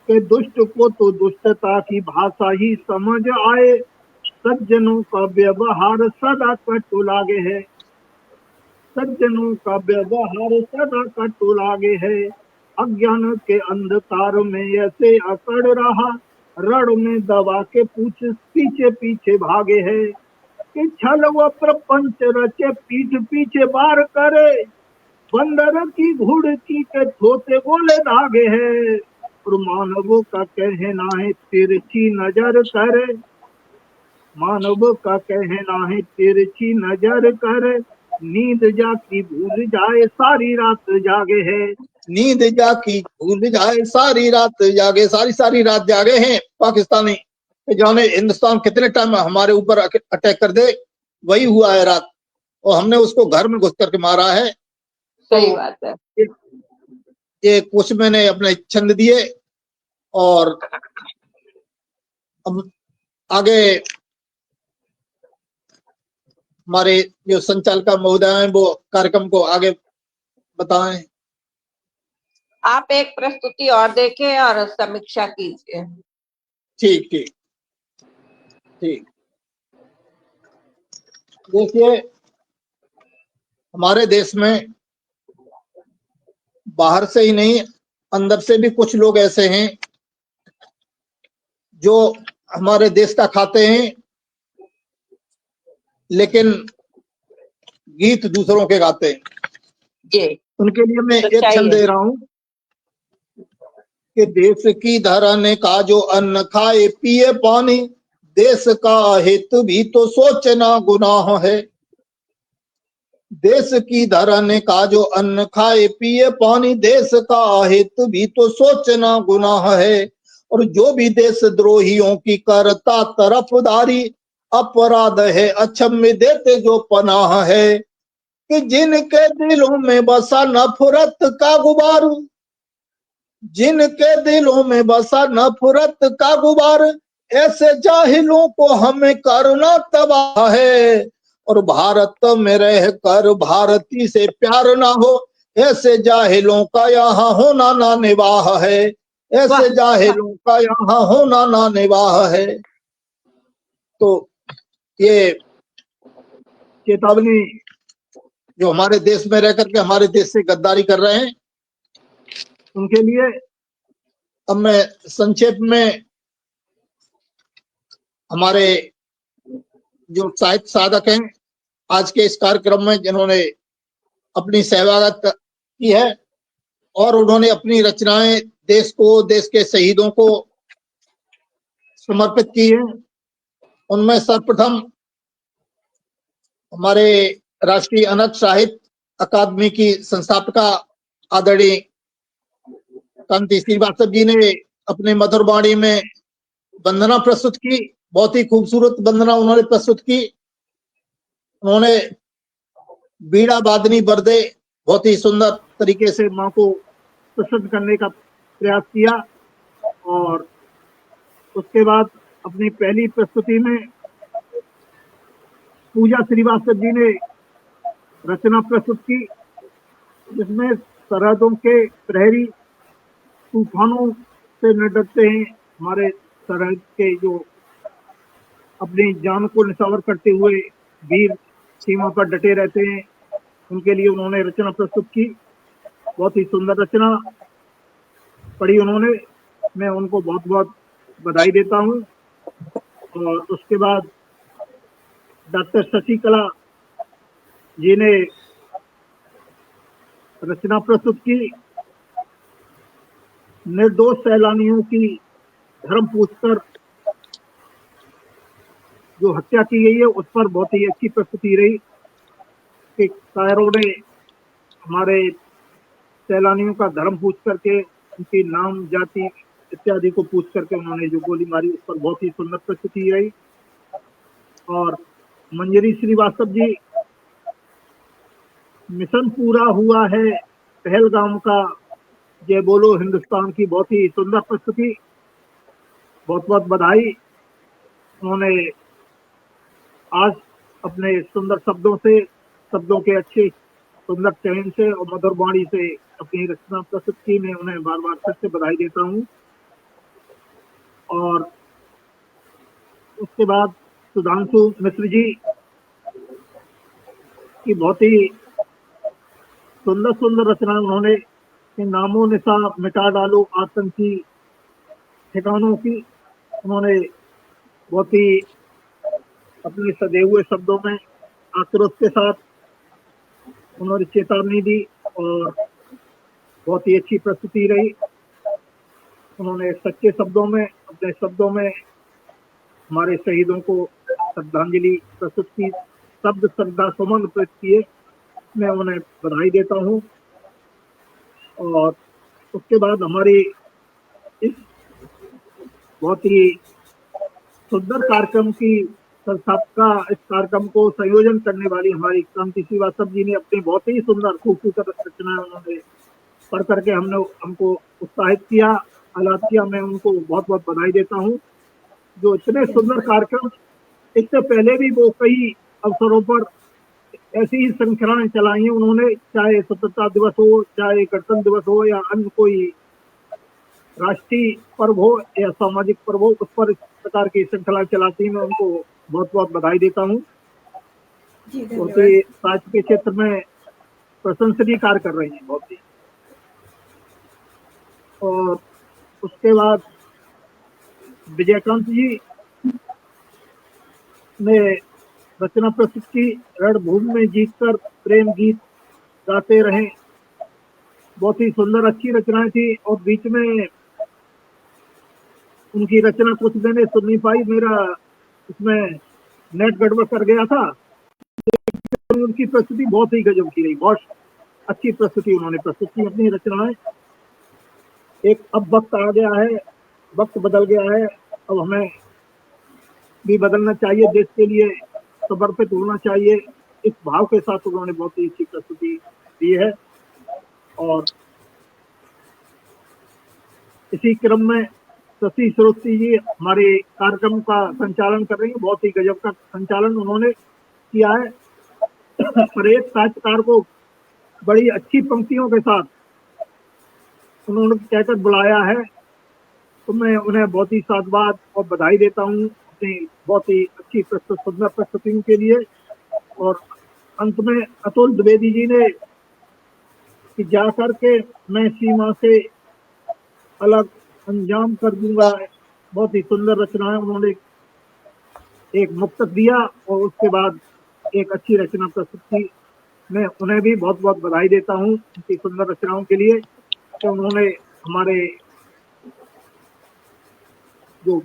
कि दुष्ट को तो दुष्टता की भाषा ही समझ आए, सज्जनों का व्यवहार सदा कटु लागे है, सज्जनों का व्यवहार सदा कटु लागे है। अज्ञान के अंधकार में ऐसे अकड़ रहा, रण में दबा के पूछ पीछे पीछे भागे है। कि छल व प्रपंच रचे पीठ पीछे बार करे, बंदर की घुड़की के थोते गोले धागे है। और मानवों का कहना है तिरछी नजर करे, मानव का कहना है तिरछी नजर करे। नींद जाकी भूल जाए सारी रात जागे है, नींद जाकी भूल जाए सारी रात जागे, सारी सारी रात जागे हैं पाकिस्तानी। जिन्होंने हिंदुस्तान कितने टाइम हमारे ऊपर अटैक कर दे, वही हुआ है रात, और हमने उसको घर में घुस करके मारा है। सही बात है। ये कुछ मैंने अपने छंद दिए, और अब आगे हमारे जो संचालिका महोदय हैं वो कार्यक्रम को आगे बताएं। आप एक प्रस्तुति और देखें और समीक्षा कीजिए। ठीक ठीक ठीक। देखिए, हमारे देश में बाहर से ही नहीं अंदर से भी कुछ लोग ऐसे हैं जो हमारे देश का खाते हैं, लेकिन गीत दूसरों के गाते हैं। जी उनके लिए मैं एक छंद दे रहा हूं कि देश की धरन का जो अन्न खाए पिए पानी, देश का हित भी तो सोचना गुनाह है। देश की धरन का जो अन्न खाए पिए पानी, देश का हित भी तो सोचना गुनाह है। और जो भी देशद्रोहियों की करता तरफदारी, अपराध है अक्षम्य देते जो पनाह है। कि जिनके दिलों में बसा नफरत का गुबार, जिनके दिलों में बसा नफरत का गुबार, ऐसे जाहिलों को हमें करना तबाह है। और भारत में रह कर भारती से प्यार ना हो, ऐसे जाहिलों का यहाँ होना ना निवाह है, ऐसे जाहिलों का यहाँ होना ना निवाह है। तो ये चेतावनी जो हमारे देश में रह करके हमारे देश से गद्दारी कर रहे हैं, उनके लिए अब मैं संक्षेप में हमारे जो साहित्य साधक हैं आज के इस कार्यक्रम में, जिन्होंने अपनी सहभागिता की है और उन्होंने अपनी रचनाएं देश को, देश के शहीदों को समर्पित की है, उनमें सर्वप्रथम हमारे राष्ट्रीय अनाथ साहित्य अकादमी की संस्थापिका आदरणीय कांति श्रीवास्तव जी ने अपने मधुर वाणी में वंदना प्रस्तुत की। बहुत ही खूबसूरत वंदना उन्होंने प्रस्तुत की, उन्होंने बीड़ा वादनी बरदे बहुत ही सुंदर तरीके से माँ को प्रसन्न करने का प्रयास किया। और उसके बाद अपनी पहली प्रस्तुति में पूजा श्रीवास्तव जी ने रचना प्रस्तुत की, जिसमें सरहदों के प्रहरी तूफानों से न डरते हैं, हमारे सरहद के जो अपनी जान को निछावर करते हुए वीर सीमा पर डटे रहते हैं, उनके लिए उन्होंने रचना प्रस्तुत की। बहुत ही सुंदर रचना पढ़ी उन्होंने, मैं उनको बहुत बहुत बधाई देता हूँ। और उसके बाद डॉक्टर शशिकला जी ने रचना प्रस्तुत की, निर्दोष सैलानियों की धर्म पूछकर जो हत्या की गई है उस पर बहुत ही अच्छी प्रस्तुति रही कि कायरों ने हमारे सैलानियों का धर्म पूछ करके, उनकी नाम जाति इत्यादि को पूछ करके उन्होंने जो गोली मारी, उस पर बहुत ही सुंदर प्रस्तुति रही। और मंजरी श्रीवास्तव जी, मिशन पूरा हुआ है पहलगाम का, जय बोलो हिंदुस्तान की बहुत ही सुंदर प्रस्तुति, बहुत बहुत बधाई। उन्होंने आज अपने सुंदर शब्दों से, शब्दों के अच्छे सुंदर चयन से और मधुर वाणी से अपनी रचना प्रस्तुत की, मैं उन्हें बार बार फिर से बधाई देता हूँ। और उसके बाद सुधांशु मिश्र जी की बहुत ही सुंदर सुंदर रचना उन्होंने, नामों निशा मिटा डालो आतंकी ठिकानों की, उन्होंने बहुत ही अपने सदे हुए शब्दों में आक्रोश के साथ उन्होंने चेतावनी दी और बहुत ही अच्छी प्रस्तुति रही। उन्होंने सच्चे शब्दों में, अपने शब्दों में हमारे शहीदों को श्रद्धांजलि प्रस्तुत की, शब्द श्रद्धा सुमन प्रस्तुत किए, मैं उन्हें बधाई देता हूँ। और उसके बाद हमारी इस बहुत ही सुंदर कार्यक्रम की संस्थापका, इस कार्यक्रम को संयोजन करने वाली हमारी क्रांति श्रीवास्तव जी ने अपनी बहुत ही सुंदर खूबसूरत रचना उन्होंने पढ़ करके हमको उत्साहित किया, आह्लाद किया, मैं उनको बहुत बहुत बधाई देता हूँ। जो इतने सुंदर कार्यक्रम, इससे पहले भी वो कई अवसरों पर ऐसी ही श्रृंखलाएं चलाई हैं उन्होंने, चाहे स्वतंत्रता दिवस हो, चाहे गणतंत्र दिवस हो, या अन्य कोई राष्ट्रीय पर्व हो या सामाजिक पर्व हो, उस पर इस प्रकार की श्रृंखलाएं चलाती हैं, मैं उनको बहुत बहुत बधाई देता हूँ। बहुत ही साहित्य के क्षेत्र में प्रशंसनीय कार्य कर रही हैं बहुत ही। और उसके बाद विजयकांत जी ने रचना प्रस्तुत की, रणभूमि में जीतकर प्रेम गीत गाते रहे, बहुत ही सुंदर अच्छी रचनाएं थी। और बीच में उनकी रचना कुछ मैंने सुन नहीं पाई, मेरा उसमें नेट गड़बड़ कर गया था, उनकी प्रस्तुति बहुत ही गजब की रही, बहुत अच्छी प्रस्तुति उन्होंने प्रस्तुत की अपनी रचनाएं। एक अब वक्त आ गया है, वक्त बदल गया है, अब हमें भी बदलना चाहिए, देश के लिए समर्पित होना चाहिए, इस भाव के साथ उन्होंने बहुत ही अच्छी प्रस्तुति दी है। और इसी क्रम में शशि श्रोती जी हमारे कार्यक्रम का संचालन कर रही है, बहुत ही गजब का संचालन उन्होंने किया है। पर एक साहित्यकार को बड़ी अच्छी पंक्तियों के साथ उन्होंने कहकर बुलाया है, तो मैं उन्हें बहुत ही साधुवाद और बधाई देता हूँ अपनी बहुत ही अच्छी सुंदर प्रस्तुतियों के लिए। और अंत में अतुल द्विवेदी जी ने कि जाकर के मैं सीमा से अलग अंजाम कर दूंगा, बहुत ही सुंदर रचना है, उन्होंने एक मुक्तक दिया और उसके बाद एक अच्छी रचना प्रस्तुत की, मैं उन्हें भी बहुत बहुत बधाई देता हूँ उनकी सुंदर रचनाओं के लिए। तो उन्होंने हमारे जो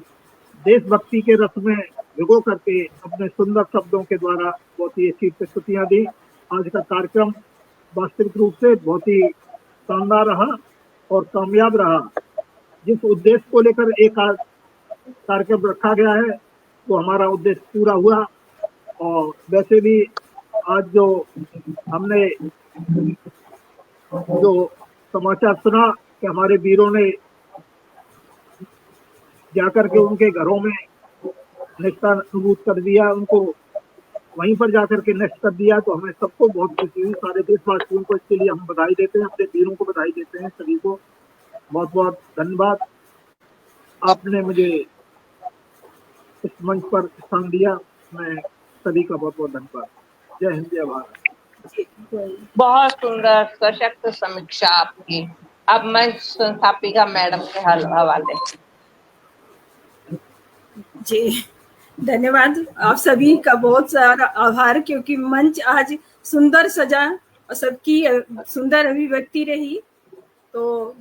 देशभक्ति के रस में भिगो करके अपने सुंदर शब्दों के द्वारा बहुत ही अच्छी प्रस्तुतियां दी। आज का कार्यक्रम वास्तविक रूप से बहुत ही शानदार रहा और कामयाब रहा। जिस उद्देश्य को लेकर एक कार्यक्रम रखा गया है वो हमारा उद्देश्य पूरा हुआ। और वैसे भी आज जो हमने जो समाचार सुना कि हमारे वीरों ने जाकर के उनके घरों में नेस्तनाबूद कर दिया, उनको वहीं पर जाकर के नष्ट कर दिया, तो हमें सबको बहुत खुशी हुई। सारे देशवासियों को इसके लिए हम बधाई देते हैं, अपने वीरों को बधाई देते हैं। सभी को बहुत बहुत धन्यवाद। आपने मुझे इस मंच पर स्थान दिया, मैं सभी का बहुत बहुत धन्यवाद। जय हिंद, जय भारत। बहुत सुंदर सशक्त समीक्षा आपकी। अब मंच संस्थापिका मैडम के हवाले। जी धन्यवाद। आप सभी का बहुत सारा आभार, क्योंकि मंच आज सुंदर सजा और सबकी सुंदर अभिव्यक्ति रही। तो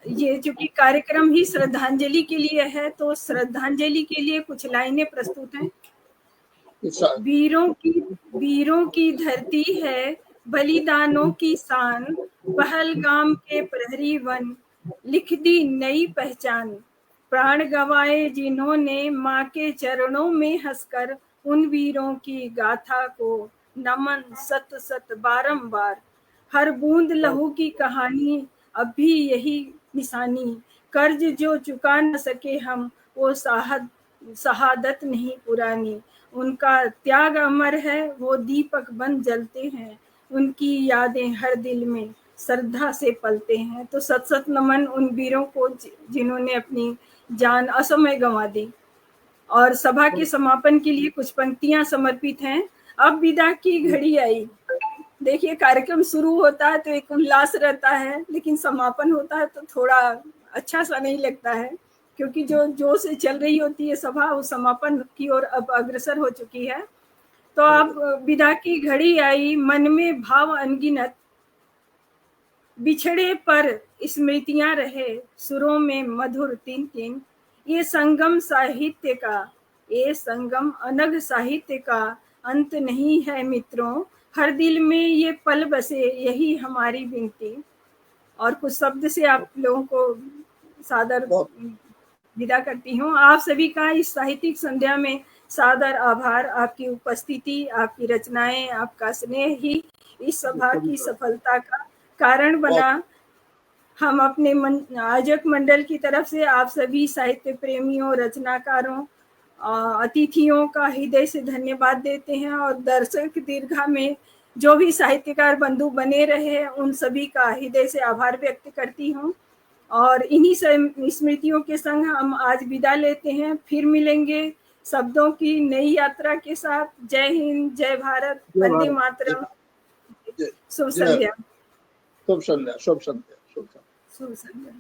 ये चूंकि कार्यक्रम ही श्रद्धांजलि के लिए है, तो श्रद्धांजलि के लिए कुछ लाइनें प्रस्तुत हैं। वीरों की धरती है बलिदानों की शान, पहलगाम के प्रहरी वन लिख दी नई पहचान। प्राण गंवाए जिन्होंने माँ के चरणों में हंसकर, उन वीरों की गाथा को नमन सत सत बारंबार। हर बूंद लहू की कहानी अब भी यही निशानी, कर्ज जो चुका न सके हम वो शहादत नहीं पुरानी। उनका त्याग अमर है, वो दीपक बन जलते हैं, उनकी यादें हर दिल में श्रद्धा से पलते हैं। तो सत सत नमन उन वीरों को जिन्होंने अपनी जान असमय गंवा दी। और सभा के समापन के लिए कुछ पंक्तियां समर्पित हैं। अब विदा की घड़ी आई। देखिए, कार्यक्रम शुरू होता है तो एक उल्लास रहता है, लेकिन समापन होता है तो थोड़ा अच्छा सा नहीं लगता है, क्योंकि जो जोश से चल रही होती है सभा, वो समापन की ओर अब अग्रसर हो चुकी है। तो अब विदा की घड़ी आई, मन में भाव अनगिनत, बिछड़े पर स्मृतियां रहे, सुरों में मधुर तीन तीन। ये संगम साहित्य का, ये संगम अनघ साहित्य का अंत नहीं है मित्रों, हर दिल में ये पल बसे, यही हमारी विनती। और कुछ शब्द से आप लोगों को सादर विदा करती हूँ। आप सभी का इस साहित्यिक संध्या में सादर आभार। आपकी उपस्थिति, आपकी रचनाएं, आपका स्नेह ही इस सभा की सफलता का कारण बना। हम अपने आयोजक मंडल की तरफ से आप सभी साहित्य प्रेमियों, रचनाकारों, अतिथियों का हृदय से धन्यवाद देते हैं। और दर्शक दीर्घा में जो भी साहित्यकार बंधु बने रहे, उन सभी का हृदय से आभार व्यक्त करती हूँ। और इन्हीं स्मृतियों के संग हम आज विदा लेते हैं। फिर मिलेंगे शब्दों की नई यात्रा के साथ। जय हिंद, जय भारत, वंदे मातरम। शुभ संध्या। शुभ संध्या। शुभ संध्या। शुभ संध्या। शुभ संध्या।